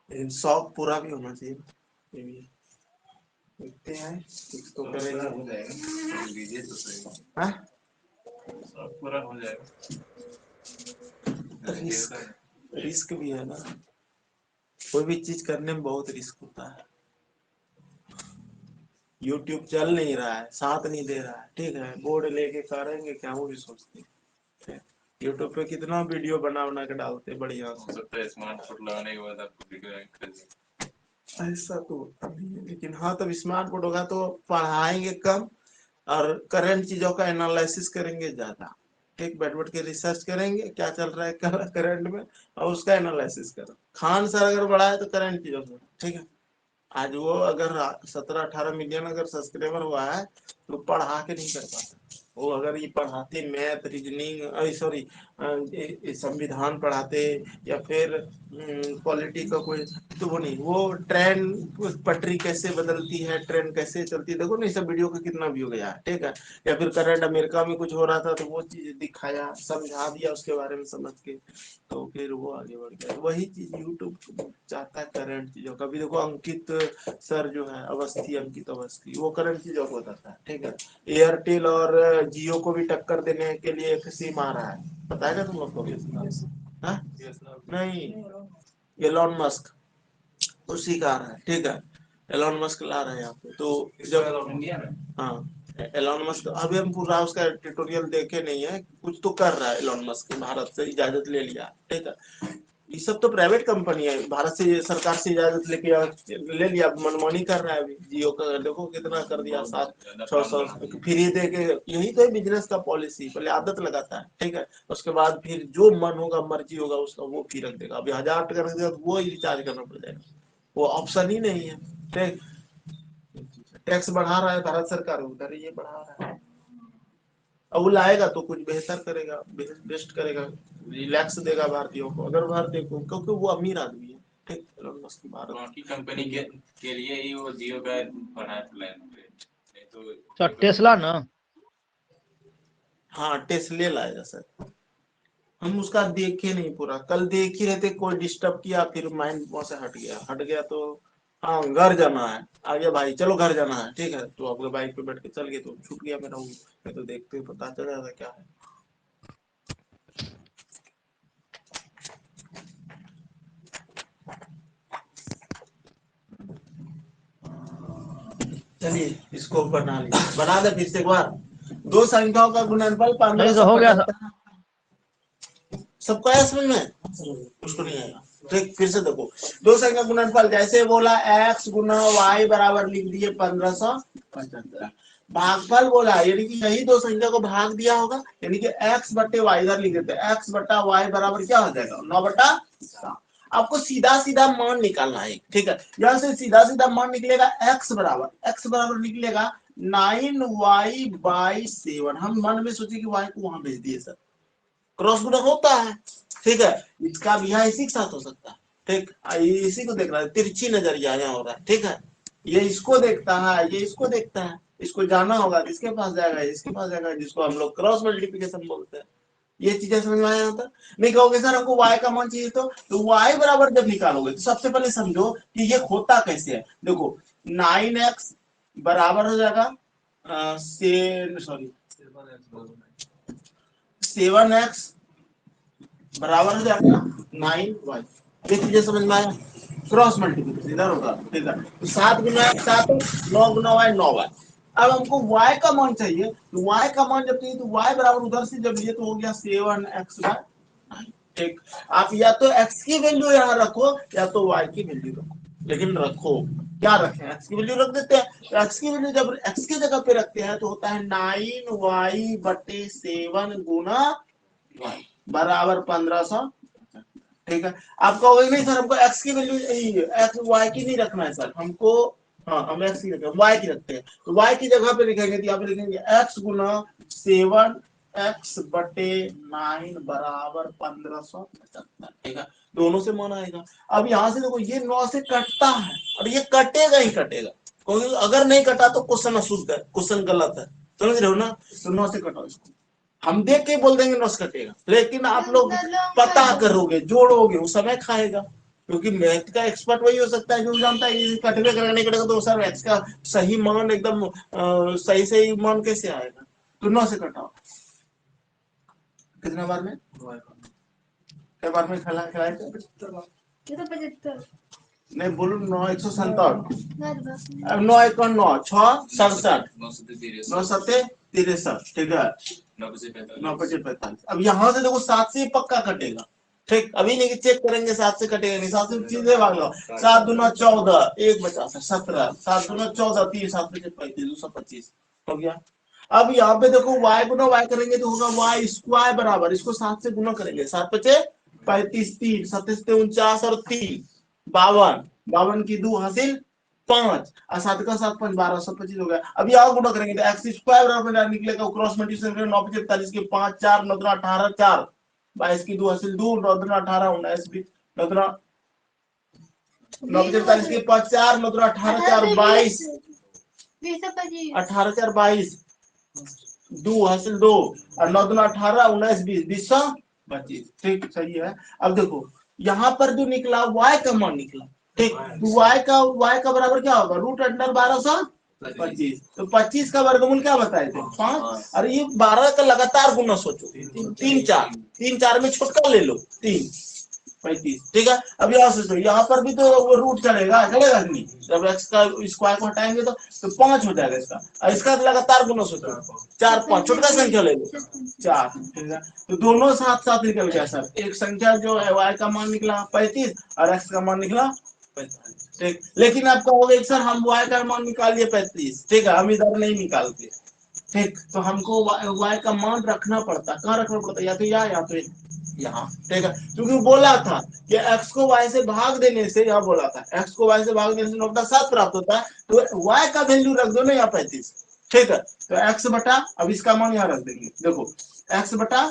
A: लेकिन शौक पूरा भी होना चाहिए। ये भी है। देखते हैं कुछ तो करेंगे।
C: हो जाएगा, दीजिए तो सही।
A: हाँ?
C: सब पूरा हो जाएगा।
A: रिस्क भी है ना, कोई भी चीज करने में बहुत रिस्क होता है। YouTube चल नहीं रहा है, साथ नहीं दे रहा है, ठीक है, बोर्ड लेके करेंगे क्या, वो भी सोचते हैं। YouTube पे कितना वीडियो बना बना के डालते हैं बढ़िया
C: हो सकता है स्मार्टफोन लगाने के बाद आपको वीडियो कर दे।
A: ऐसा तो होता नहीं है, लेकिन हाँ, तब स्मार्ट बोर्ड होगा तो पढ़ाएंगे कम और करंट चीजों का एनालिसिस करेंगे ज्यादा। ठीक, बैठ बैठ के रिसर्च करेंगे क्या चल रहा है करंट में और उसका एनालिसिस करो। खान सर अगर बढ़ा है तो करंट चीजों का, ठीक है। आज वो अगर 17-18 मिलियन अगर सब्सक्राइबर हुआ है तो पढ़ा के नहीं कर पाता। वो अगर ये पढ़ाते मैथ रीजनिंग, सॉरी संविधान पढ़ाते या फिर पॉलिटी का कोई, तो वो नहीं, वो ट्रेन पटरी कैसे बदलती है, ट्रेन कैसे चलती है, देखो नहीं सब वीडियो का कितना व्यू गया है, ठीक है। या फिर करंट अमेरिका में कुछ हो रहा था तो वो चीज दिखाया, समझा दिया उसके बारे में समझ के, तो फिर वो आगे बढ़ गया। वही चीज यूट्यूब चाहता है, करंट चीजों का भी। देखो अंकित सर जो है, अवस्थी, अंकित अवस्थी, वो करंट चीजों को बताता है, ठीक है। एयरटेल और जियो को भी टक्कर देने के लिए एक सिम आ रहा है, पता है ना तुम लोग को? हाँ? नहीं, एलॉन मस्क उसी का आ रहा है, ठीक है। एलॉन मस्क ला रहा है यहाँ पे, तो जब
C: इंडिया में
A: हाँ, एलॉन मस्क, अभी हम पूरा उसका ट्यूटोरियल देखे नहीं है, कुछ तो कर रहा है एलॉन मस्क, भारत से इजाजत ले लिया, ठीक है। ये सब तो प्राइवेट कंपनी है, भारत से सरकार से इजाजत ले लिया, मनमानी कर रहा है अभी। जियो का देखो कितना कर दिया, 700-600 फ्री दे के। यही तो है बिजनेस का पॉलिसी, पहले आदत लगाता है, ठीक है, उसके बाद फिर जो मन होगा, मर्जी होगा उसका, वो फ्री रख देगा। अभी 1000 टका रख देगा तो वो ही रिचार्ज करना पड़ जाएगा, वो ऑप्शन ही नहीं है, ठीक। टैक्स बढ़ा रहा है भारत सरकार, उधर ये बढ़ा रहा है। अब वो लाएगा तो कुछ बेहतर करेगा, बेस्ट करेगा, रिलैक्स देगा भारतीयों को, अगर भारतीय को, क्योंकि वो अमीर आदमी है। ठीक, एलोन मस्क भारत
C: बाकी कंपनी के लिए ही वो जियो का बनाया प्लान, नहीं तो
B: अच्छा टेस्ला ना,
A: हाँ टेस्ले लाएगा सर। हम उसका देखे नहीं पूरा, कल देख ही रहे थे, कोई डिस्टर्ब किया, फिर माइंड वहां से हट गया तो हाँ घर जाना है, आ गया भाई चलो घर जाना है, ठीक है, तो अपने बाइक पे बैठ के चल गए, तो छूट गया मेरा वो, मैं तो देखते ही पता चल जाता क्या है। चलिए इसको बना लीजिए, बना दे फिर से एक बार। दो संख्याओं का गुणनफल
B: नहीं तो हो गया
A: 1575। सबको आया समझ में? उसको नहीं आएगा, ठीक फिर से देखो। दो संख्या गुणनफल जैसे बोला x गुना y बराबर लिख दिए 1575। भागफल बोला यानी कि यही दो संख्या को भाग दिया होगा, यानी कि x बटे y इधर लिख देते हैं, x बटा y बराबर क्या हो जाएगा 9/7। आपको सीधा सीधा मान निकालना है, ठीक है। यहाँ से सीधा सीधा मान निकलेगा x बराबर निकलेगा 9y/7। हम मन में सोचे कि y को वहां भेज दिए सर, क्रॉस गुणा होता है, ठीक है। इसका भी यहाँ इसी के साथ हो सकता है, ठीक, इसी को देख रहा है, तिरछी नजरिया यहाँ हो रहा है, ठीक है। ये इसको देखता है, ये इसको देखता है, इसको जाना होगा इसके पास जाएगा, इसके पास जाएगा, जिसको हम लोग क्रॉस मल्टीप्लिकेशन बोलते हैं। ये चीजें समझ में आया होता। नहीं कहोगे सर हमको y का मान चाहिए, तो y बराबर जब निकालोगे तो सबसे पहले समझो कि ये होता कैसे है। देखो 9x बराबर हो जाएगा 7x बराबर हो जाएगा 9y। ये चीजें समझ में आया, क्रॉस मल्टीप्लिकेशन इधर होगा, ठीक है। तो 7 गुना 7 9 गुना y 9y। अब हमको y का मान चाहिए, तो y का मान जब चाहिए तो y बराबर उधर से जब लिए तो हो गया 7x/9, ठीक। आप या तो x की वैल्यू यहाँ रखो या तो y की वैल्यू रखो, लेकिन रखो क्या रखें, x की वैल्यू रख देते हैं। तो x की वैल्यू जब x की जगह पे रखते हैं तो होता है 9y/7 गुना y बराबर 1500, ठीक है। आप कहोगे नहीं सर हमको x की वैल्यू x y की नहीं रखना है सर, हमको हाँ हम x की रखते हैं, y की रखते हैं। तो y की जगह पे लिखेंगे तो यहाँ पे लिखेंगे x गुना 7x/9 बराबर 1575, ठीक है। दोनों से मान आएगा। अब यहाँ से देखो ये 9 से कटता है और ये कटेगा ही कटेगा, क्योंकि अगर नहीं कटा तो क्वेश्चन अशुद्ध है, क्वेश्चन गलत है, समझ रहे हो ना। तो 9 से कटाओ इसको, हम देख के बोल देंगे 9 से कटेगा, लेकिन आप लोग पता करोगे जोड़ोगे वो समय खाएगा, क्योंकि मैथ का एक्सपर्ट वही हो सकता है जो जानता है ये कटवे करेगा नहीं कटेगा, तो सर मैथ्स का सही मान एकदम सही मान कैसे आएगा। तो 9 से कटाओ, कितना बार में, क्या बार में खिलाए थे?
D: 75।
A: नहीं बोलो 9 157। अब 9 1 9 6 67 9 7 63, ठीक है 9 5 45। अब यहाँ से देखो 7 से पक्का कटेगा, ठीक। अभी नहीं चेक करेंगे 7 से कटेगा नहीं, 7 से चीजें भाग लो, 7 दूना 14 1 बचा 17 7 दूना 14 3 7 5 35 225 हो गया। अब यहाँ पे देखो y गुना y करेंगे तो होगा y स्क्वायर बराबर, इसको 7 से गुना करेंगे, 7 5 35 3 7 49 और 3 52 52 की 2 हासिल 5 और 7 का 7 5 12 125 हो गया। अब यहाँ गुना करेंगे तो x स्क्वायर बराबर निकलेगा, क्रॉस मल्टीप्लिकेशन करेंगे 9 5 45 के 5 4 9 18 4 22 की 2 हासिल 2 9 18 19 20 9 45 के 5 4 9 18 4 22 18 4 22 2 हासिल 2 और 9 18 19 20 20 25, ठीक सही है। अब देखो यहाँ पर जो निकला y का मान निकला, ठीक। y का बराबर क्या होगा √1225। तो 25 का वर्गमूल क्या बताए थे 5, और ये 12 का लगातार गुना सोचो 3 4 में छोटका ले लो 3 35, ठीक है। अब यहाँ से यहाँ पर भी तो वो रूट चलेगा नहीं, जब x का स्क्वायर को हटाएंगे तो 5 हो जाएगा इसका, और इसका लगातार गुना सोचो 4 5 छोटा संख्या ले लो 4, ठीक है। तो दोनों साथ साथ निकल गया सर, एक संख्या जो है y का मान निकला 35 और x का मान निकला 45, ठीक। लेकिन आप कहोगे सर हम y का मान निकाल लिए 35, ठीक है, हम इधर नहीं निकालते, ठीक। तो हमको y का मान रखना पड़ता, कहाँ रखना पड़ता, या तो या तो यहाँ, ठीक है, क्योंकि बोला था कि x को y से भाग देने से, यहाँ बोला था x को y से भाग देने से 9/7 प्राप्त होता है, तो y का वैल्यू रख दो ना यहाँ 35, ठीक है, तो x बटा, अब इसका मान यहाँ रख देंगे, देखो x बटा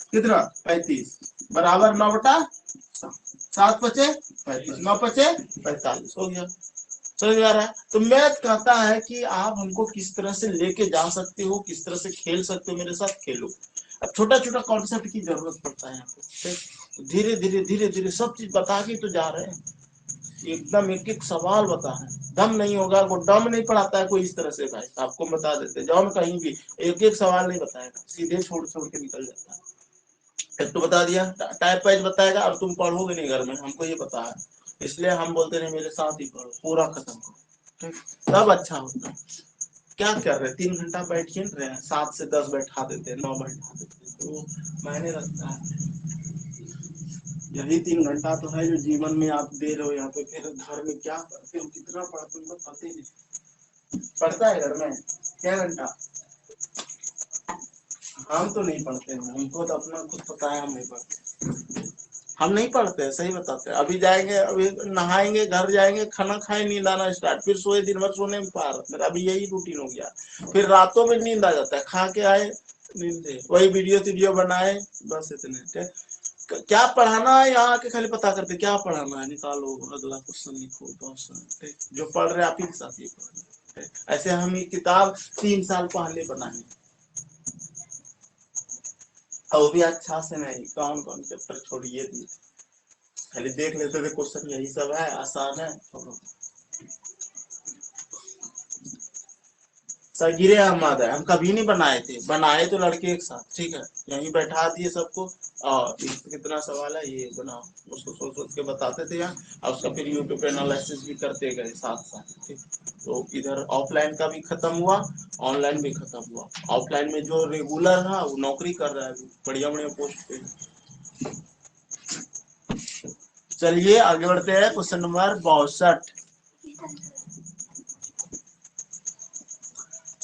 A: कितना 35 बराबर 9/7, 5 × 5 = 45 हो गया। समझ में आ रहा है? तो मैथ कहता है कि आप हमको किस तरह से लेके जा सकते हो, किस तरह से खेल सकते हो, मेरे साथ खेलो। अब छोटा छोटा कॉन्सेप्ट की जरूरत पड़ता है यहाँ पे, धीरे धीरे धीरे धीरे सब चीज बता के तो जा रहे हैं, एकदम एक एक सवाल बता रहे हैं, दम नहीं होगा, वो दम नहीं पढ़ाता है कोई इस तरह से, भाई आपको बता देते जाओ कहीं भी एक एक सवाल नहीं बताएगा, सीधे छोड़ छोड़ के निकल जाता है। एक तो बता दिया, टाइप वाइज बताएगा और तुम पढ़ोगे नहीं घर में, हमको ये पता है, इसलिए हम बोलते रहे मेरे साथ ही पढ़ो, पूरा खत्म करो, ठीक, तब अच्छा होता है। क्या कर रहे 3 घंटा बैठ के रहे हैं, 7 से 10 बैठा देते, 9 बैठा देते, तो मायने रखता है। यही 3 घंटा तो है जो जीवन में आप दे रहे हो यहाँ पे, फिर घर में क्या करते हो, कितना पढ़ते हो, पता ही नहीं पढ़ता है घर में क्या घंटा। हम तो नहीं पढ़ते हैं, हमको तो अपना खुद पता है, हम नहीं पढ़ते, हम नहीं पढ़ते हैं, सही बताते हैं। अभी जाएंगे, अभी नहाएंगे, घर जाएंगे, खाना खाए, नींद आना स्टार्ट, फिर सोए, दिन भर सोने में पार, मेरा अभी यही रूटीन हो गया। फिर रातों में नींद आ जाता है, खा के आए नींद से, वही वीडियो बनाए, बस इतने। क्या पढ़ाना है यहाँ आके खाली पता करते क्या पढ़ाना है, निकालो अगला क्वेश्चन लिखो, बस जो पढ़ रहे आप ही के साथ ही पढ़ रहे। ऐसे हम ये किताब 3 साल पहले बनाए, और वो भी अच्छा से नहीं, कौन कौन चैप्टर छोड़िए दिए, खाली देख लेते थे क्वेश्चन यही सब है, आसान है, सगीरे अहमद है, हम कभी नहीं बनाए थे, बनाए तो लड़के एक साथ, ठीक है, यहीं बैठा दिए सबको, और कितना सवाल है ये बनाओ, उसको सोच सोच के बताते थे यहाँ, और उसका फिर यूट्यूब पे एनालिसिस भी करते गए साथ साथ, ठीक। तो इधर ऑफलाइन का भी खत्म हुआ, ऑनलाइन भी खत्म हुआ। ऑफलाइन में जो रेगुलर है वो नौकरी कर रहा है, बढ़िया बढ़िया पोस्ट पे। चलिए आगे बढ़ते हैं, क्वेश्चन नंबर 62।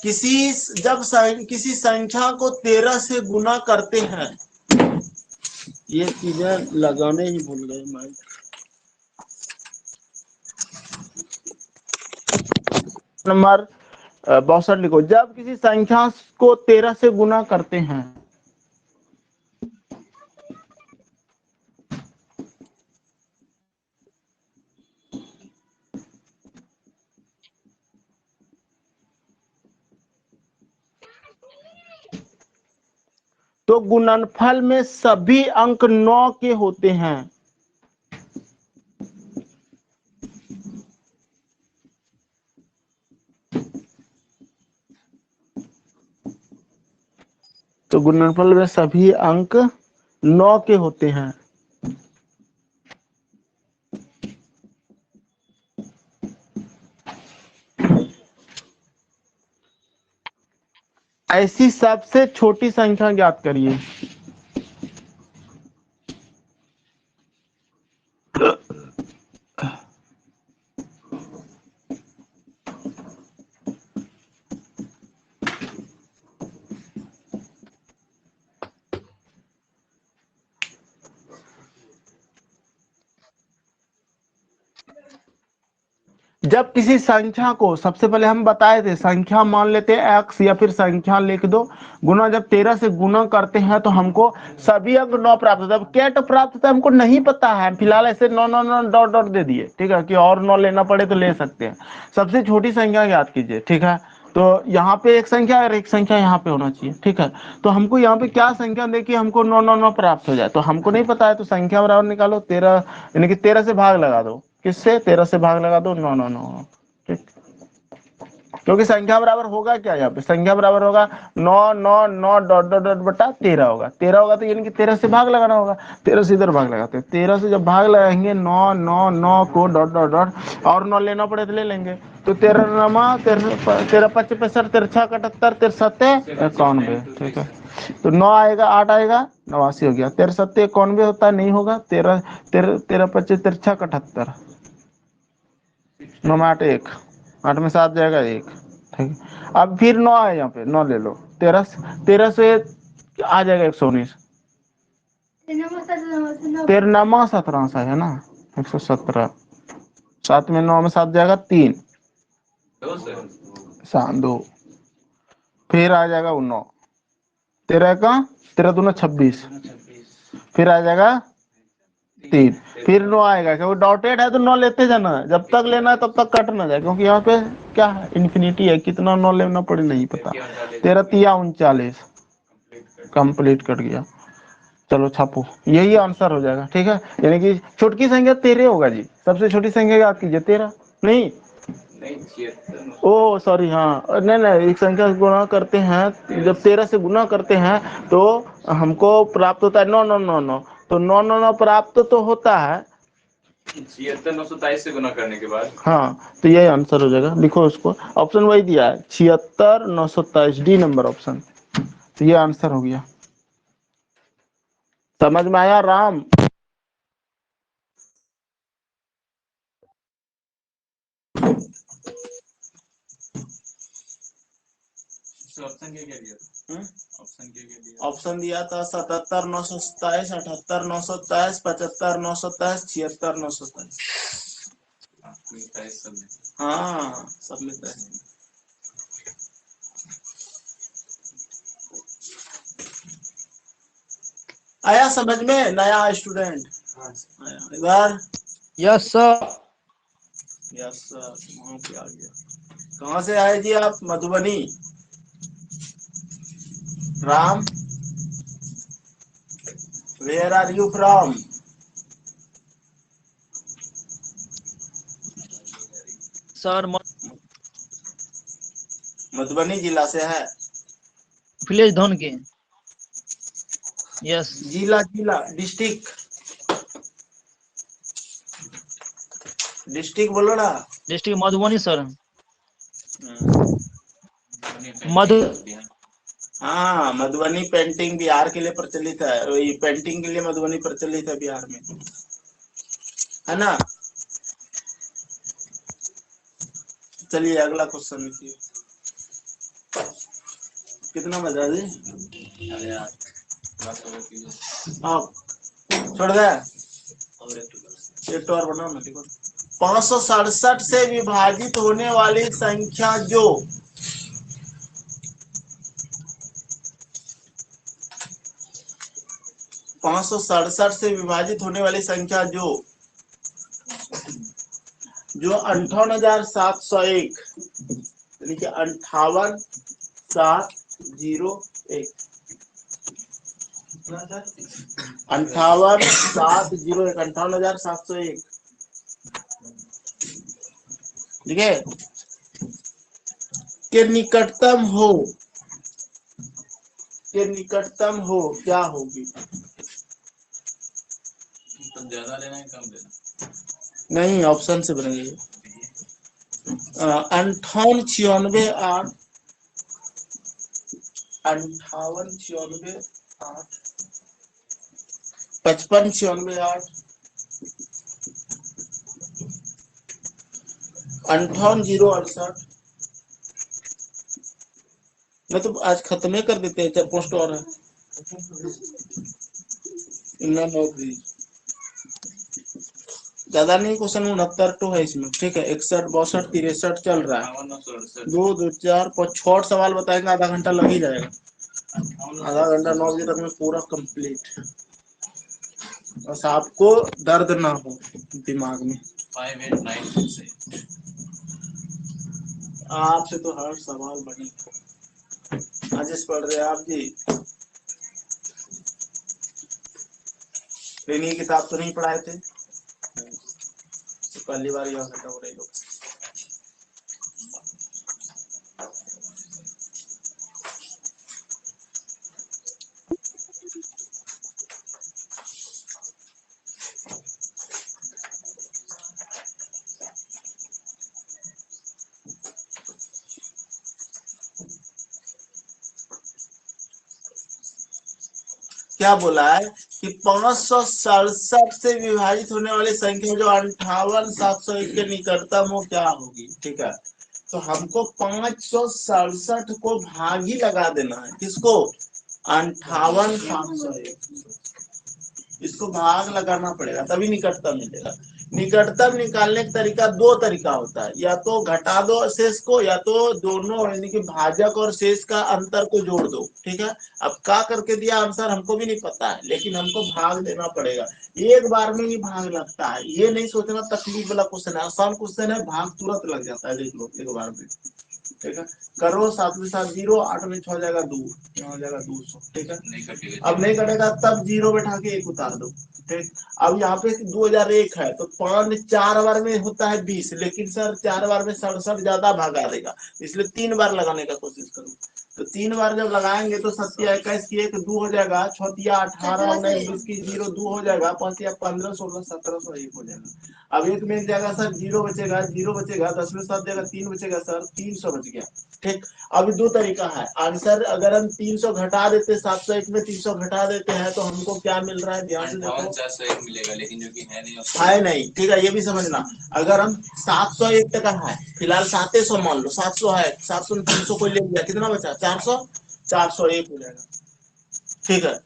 A: किसी संख्या को 13 से गुना करते हैं, ये चीजें लगाने ही भूल गए माइक। नंबर 62 लिखो, जब किसी संख्या को 13 से गुना करते हैं तो गुणनफल में सभी अंक 9 के होते हैं। तो गुणनफल में सभी अंक 9 के होते हैं। ऐसी सबसे छोटी संख्या ज्ञात करिए। जब किसी संख्या को, सबसे पहले हम बताए थे संख्या मान लेते हैं x, या फिर संख्या लिख दो, गुना जब 13 से गुना करते हैं तो हमको सभी अंक 9 प्राप्त होता है। अब क्या प्राप्त होता है हमको नहीं पता है, फिलहाल ऐसे 9 9 9 डॉट डॉट दे दिए, ठीक है, कि और 9 लेना पड़े तो ले सकते हैं। सबसे छोटी संख्या याद कीजिए, ठीक है, तो यहाँ पे एक संख्या और एक संख्या यहाँ पे होना चाहिए, ठीक है। तो हमको यहाँ पे क्या संख्या देखिए, हमको 9 9 9 प्राप्त हो जाए, तो हमको नहीं पता है, तो संख्या बराबर निकालो 13, यानी कि 13 से भाग लगा दो, किससे 13 से भाग लगा दो 9 9 9, ठीक, क्योंकि संख्या बराबर होगा क्या, यहाँ पे संख्या बराबर होगा 9 9 9 डॉट डॉट डॉट बटा 13 होगा, 13 होगा तो यानी कि 13 से भाग लगाना होगा, 13 से इधर भाग लगाते हैं, 13 से जब भाग लगाएंगे 9 9 9 को डॉट डॉट डॉट और 9 लेना पड़े तो ले लेंगे, तो 13 नमा 13 5 65 13 6 78 13 7 91, ठीक है, तो 9 आएगा, 8 आएगा 89 हो गया, 13 7 91 होता है, नहीं होगा, 13 13 13 25 13 6 78, 9 8 1, 8 में 7 जाएगा 1, ठीक। अब फिर 9 है, यहाँ पे 9 ले लो, 13 13 से आ जाएगा 119, 13वां 17 सा है ना, 117, 7 में 9 में 7 जाएगा 3, 2, फिर आ जाएगा 9, 13 का 13 दूना 26, फिर आ जाएगा 3, फिर 9 आएगा। क्या वो डॉटेड है तो 9 लेते जाना है, जब तक लेना है तब तक कट ना जाए, क्योंकि यहाँ पे क्या है, इन्फिनिटी है, कितना 9 लेना पड़े नहीं पता। 13 तिया 39, कंप्लीट कट गया। चलो छापो, यही आंसर हो जाएगा। ठीक है, यानी कि छोटी संख्या 13 होगा जी, सबसे छोटी संख्या याद कीजिए 13, नहीं ओ सॉरी, हाँ नहीं नहीं, एक संख्या से गुणा करते हैं, जब 13 से गुणा करते हैं तो हमको प्राप्त होता है 9 9 9 9, तो 9 9 9 प्राप्त तो होता है
C: 76 927 से गुना करने के बाद।
A: हाँ, तो यही आंसर हो जाएगा। लिखो उसको, ऑप्शन वही दिया है 76 927, डी नंबर ऑप्शन, तो ये आंसर हो गया। समझ में आया राम?
C: ऑप्शन क्या क्या दिया? ऑप्शन क्या क्या दिया?
A: ऑप्शन दिया था 77 927, 78 927, 75 927, 76 927।
C: सब में।
A: हाँ सब में तय है। आया समझ में? नया स्टूडेंट आया इधर?
B: Yes sir.
A: यस सर, वहाँ पे आ गया। कहाँ से आए जी आप? Madhubani. Ram, where are you from?
B: Sir
A: Madhubani जिला से है।
B: विलेज धन के। यस
A: जिला जिला डिस्ट्रिक्ट, डिस्ट्रिक्ट बोलो ना।
B: District Madhubani sir.
C: मधु
B: मधु
A: हाँ, मधुबनी पेंटिंग बिहार के लिए प्रचलित है, वही पेंटिंग के लिए मधुबनी प्रचलित है बिहार में, है ना। चलिए अगला क्वेश्चन लिखिए। कितना बजा जी? आप छोड़ गए, एक तो और बनाओ ना। देखो 567 से विभाजित होने वाली संख्या जो 567 से विभाजित होने वाली संख्या जो 58,701, यानी कि 58,701, 58,701, 58,701, ठीक है, के निकटतम हो, के निकटतम हो क्या होगी?
C: तो ज्यादा लेना है कम लेना?
A: नहीं, ऑप्शन से बनेंगे। 58 96 8, 58 96 8, 55 96 8, 58 0 68। मैं तो आज खत्म ही कर देते हैं, 4 पोस्ट और है। ज्यादा नहीं, क्वेश्चन 69 टू है इसमें, ठीक है। 61 62 63 चल रहा है। 2 2 4 5 6 सवाल बताएंगे, आधा घंटा लग ही जाएगा। आधा घंटा 9 बजे तक में पूरा कंप्लीट, बस आपको दर्द ना हो दिमाग में।
C: 5892 से
A: आपसे तो हर सवाल बने। आज पढ़ रहे हैं आप जी, ट्रेनिंग किताब तो नहीं पढ़ाए थे, तो पहली बार यह घटा हो रहे लोग। क्या बोला है कि 567 से विभाजित होने वाली संख्या जो 58,701 के निकटतम हो क्या होगी? ठीक है, तो हमको 567 को भागी लगा देना है, किसको? 58,701। इसको भाग लगाना पड़ेगा तभी निकटतम मिलेगा। निकटतम निकालने का तरीका दो तरीका होता है, या तो घटा दो शेष को, या तो दोनों यानी कि भाजक और शेष का अंतर को जोड़ दो। ठीक है, अब क्या करके दिया आंसर हमको भी नहीं पता है, लेकिन हमको भाग देना पड़ेगा। एक बार में ही भाग लगता है, ये नहीं सोचना तकलीफ वाला क्वेश्चन है, आसान क्वेश्चन है, भाग तुरंत लग जाता है, देख लो एक बार में। ठीक है, करो 7 में 7 0, 8 में 6 हो जाएगा 2, यहाँ हो जाएगा 200। ठीक है,
C: नहीं कटेगा।
A: अब नहीं कटेगा तब 0 बैठा के 1 उतार दो। ठीक, अब यहाँ पे 2001 है तो 5 4 बार में होता है 20, लेकिन सर 4 बार में 67 ज्यादा भागा देगा, इसलिए 3 बार लगाने का कोशिश करो। तो 3 बार जब लगाएंगे तो 7 21 की 1 2 हो जाएगा, 6 18 19 20 की 0 2 हो जाएगा, 5 15 16 17 1 हो जाएगा। अब 1 में एक जाएगा सर 0 बचेगा, 0 बचेगा, 10 में 7 जाएगा 3 बचेगा सर, 300 बच गया। ठीक, अब दो तरीका है आंसर, अगर हम 300 घटा देते 701 में 300 घटा देते हैं तो हमको क्या मिल रहा है, ध्यान से देखो।
C: 58,401 मिलेगा, लेकिन जो कि है नहीं
A: है नहीं। ठीक है, ये भी समझना, अगर हम 701 टका है, फिलहाल 700 मान लो, 700 है, 700 में 300 कोई ले लिया, कितना बचा 400, 401 हो जाएगा। ठीक है,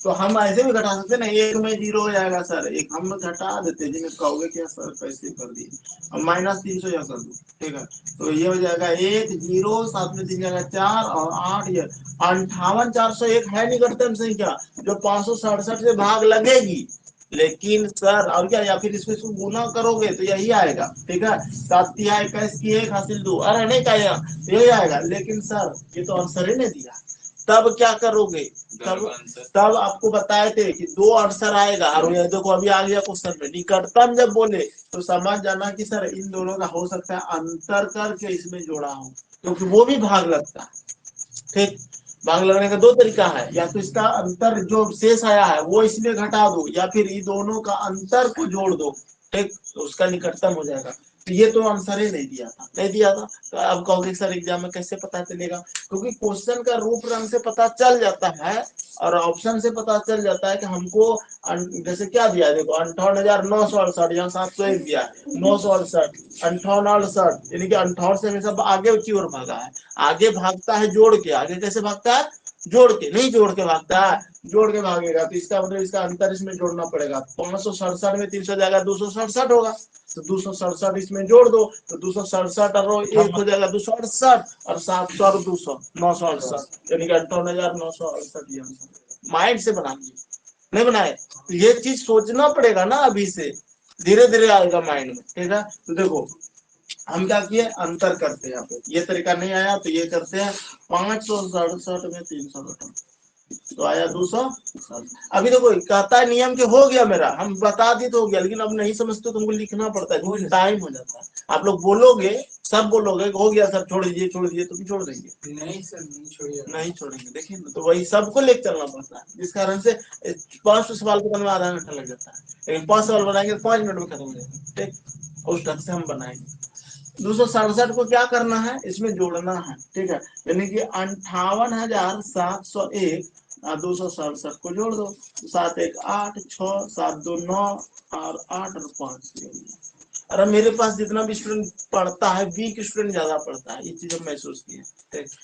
A: तो हम ऐसे भी घटा सकते ना, 1 में 0 हो जाएगा सर, एक हम घटा देते, जिन्हें कहोगे क्या सर कैसे कर दिए, अब माइनस 300 या कर दो। ठीक है, तो ये हो जाएगा 1 0, 7 में 3 जाएगा 4 और 8, ये 58,401 है निकटतम संख्या जो 567 से भाग लगेगी। लेकिन सर और क्या, या फिर इसको गुना करोगे तो यही आएगा। ठीक है, 7 तिहाई 21 की 1 हासिल 2, अरे नहीं कहेगा यही आएगा, लेकिन सर ये तो आंसर ही नहीं दिया, तब क्या करोगे, तब आपको बताए थे कि 2 आंसर आएगा, और ये देखो अभी आ गया क्वेश्चन में, निकटतम जब बोले तो समझ जाना कि सर इन दोनों का हो सकता है अंतर करके इसमें जोड़ा हो, क्योंकि वो भी भाग लगता है। ठीक, भाग लगने का दो तरीका है, या तो इसका अंतर जो शेष आया है वो इसमें घटा दो, या फिर इन दोनों का अंतर को जोड़ दो। ठीक, तो उसका निकटतम हो जाएगा। तो ये तो आंसर ही नहीं दिया था, नहीं दिया था, तो अब कहोगे सर एग्जाम में कैसे पता चलेगा, क्योंकि क्वेश्चन का रूप रंग से पता चल जाता है और ऑप्शन से पता चल जाता है कि हमको जैसे क्या दिया है, देखो 58,968, यहाँ 701 दिया है, 968, 5868, यानी कि 58 से हमेशा आगे की ओर भागा है, आगे भागता है जोड़ के, आगे कैसे भागता है, जोड़ के, नहीं जोड़ के भागता है, जोड़ के भागेगा, तो इसका मतलब इसका अंतर इसमें जोड़ना पड़ेगा, 567 में 300 जाएगा 267 होगा, तो 267 इसमें जोड़ दो, तो 267 और 1 हो जाएगा 268, और 700 और 200 968, यानी कि 58,968 ये आंसर। माइंड से बनाइए, नहीं बनाए तो ये चीज सोचना पड़ेगा ना, अभी से धीरे धीरे आएगा माइंड में। ठीक है, तो देखो हम क्या किए, अंतर करते हैं, यहाँ पे ये तरीका नहीं आया तो ये करते हैं, 567 में 300 घटा तो आया 200। अभी देखो कहता है नियम के हो गया मेरा, हम बता दी तो हो गया, लेकिन अब नहीं समझते तो हमको लिखना पड़ता है, क्योंकि टाइम हो जाता है। आप लोग बोलोगे, सब बोलोगे हो गया सर छोड़ दीजिए तो भी छोड़ देंगे,
E: नहीं सर नहीं छोड़िए,
A: नहीं छोड़ेंगे। देखिए तो वही सबको लेकर चलना पड़ता है, जिस कारण से 5 सवाल को बनने में आधा घंटा लग जाता है, लेकिन 5 सवाल बनाएंगे तो 5 मिनट में खत्म हो जाएगा। ठीक, उस ढंग से हम बनाएंगे। 267 को क्या करना है, इसमें जोड़ना है। ठीक है, यानी कि 58,701 267 को जोड़ दो, 7 1 8 6 7 2 9 और 8 और 5। अरे मेरे पास जितना भी स्टूडेंट पढ़ता है, वीक स्टूडेंट ज्यादा पढ़ता है, ये चीज हम महसूस किए।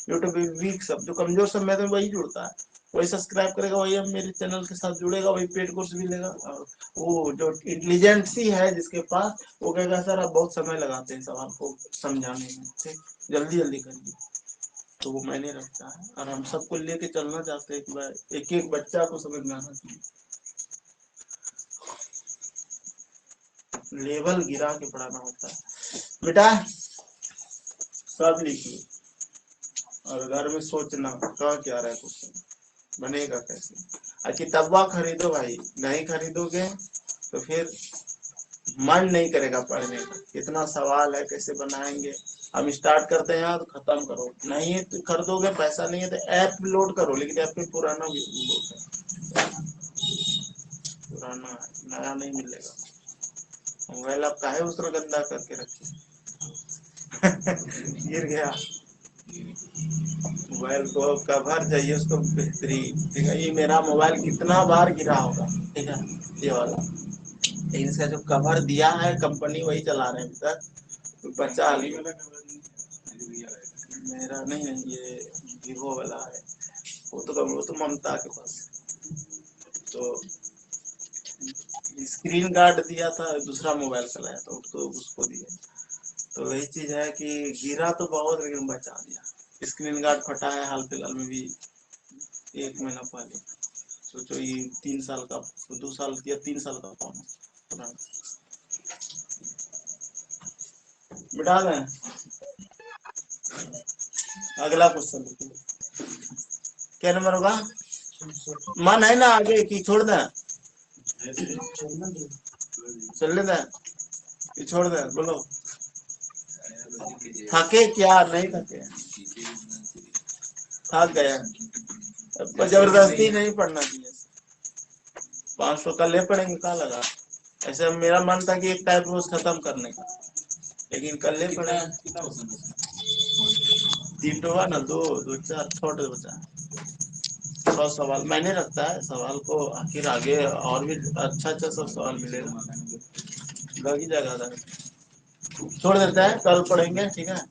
A: यूट्यूब पे वीक सब जो कमजोर सब में वही जुड़ता है, वही सब्सक्राइब करेगा, वही अब मेरे चैनल के साथ जुड़ेगा, वही पेड कोर्स भी लेगा। और वो जो इंटेलिजेंसी है जिसके पास, वो कहेगा सर आप बहुत समय लगाते हैं सवाल को समझाने में, ठीक, जल्दी जल्दी करिए, तो वो मैंने रखता है। और हम सबको लेके चलना चाहते हैं कि भाई एक एक बच्चा को समझ में आना चाहिए, लेवल गिरा के पढ़ाना होता है। बेटा सब लिखिए और घर में सोचना कहाँ क्या रहा है, क्वेश्चन बनेगा कैसे। और किताबा खरीदो भाई, नहीं खरीदोगे तो फिर मन नहीं करेगा पढ़ने का, कितना सवाल है कैसे बनाएंगे। हम स्टार्ट करते हैं तो खत्म करो, नहीं है तो खरीदोगे, पैसा नहीं है तो ऐप लोड करो, लेकिन ऐप में पुराना पुराना नया नहीं मिलेगा। मोबाइल आप काहे उस तरह गंदा करके रखे गिर गया मोबाइल को, कवर चाहिए उसको बेहतरीन। ठीक है, ये मेरा मोबाइल कितना बार गिरा होगा, ठीक है ये वाला, लेकिन इसका जो कवर दिया है कंपनी वही चला रहे हैं अभी तक, तो बचा लिया। मेरा नहीं है, ये वीवो वाला है, वो तो ममता के पास। तो स्क्रीन गार्ड दिया था, दूसरा मोबाइल चलाया तो उसको दिया। तो वही चीज है कि गिरा तो बहुत लेकिन बचा दिया। स्क्रीन गार्ड फटा है हाल फिलहाल में भी, 1 महीना पहले। सोचो ये 3 साल का, 2 साल या 3 साल का फोन है पुराना। मिटा दें। अगला क्वेश्चन देखिए, क्या नंबर होगा? मन है ना आगे की छोड़ दें? चलने दें कि छोड़ दें? बोलो। थके क्या? नहीं थके, थक गए। अब जबरदस्ती नहीं पढ़ना चाहिए। 500 का ले पड़ेंगे, कहाँ लगा। ऐसे मेरा मन था कि एक टाइप रोज खत्म करने का, लेकिन कल ले पड़े। 3 हुआ ना, 2 2 4 छोटे बचा। 100 सवाल मैंने रखता है, सवाल को आखिर आगे और भी अच्छा सब सवाल मिलेगा, लग ही जाएगा। छोड़ देता है, कल पढ़ेंगे, ठीक है।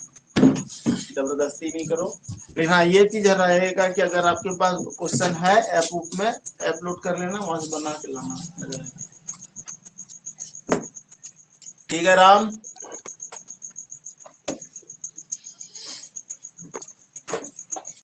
A: जबरदस्ती नहीं करो। लेकिन हाँ ये चीज रहेगा कि अगर आपके पास क्वेश्चन है ऐप में अपलोड कर लेना, वहां से बना के लाना। ठीक है राम।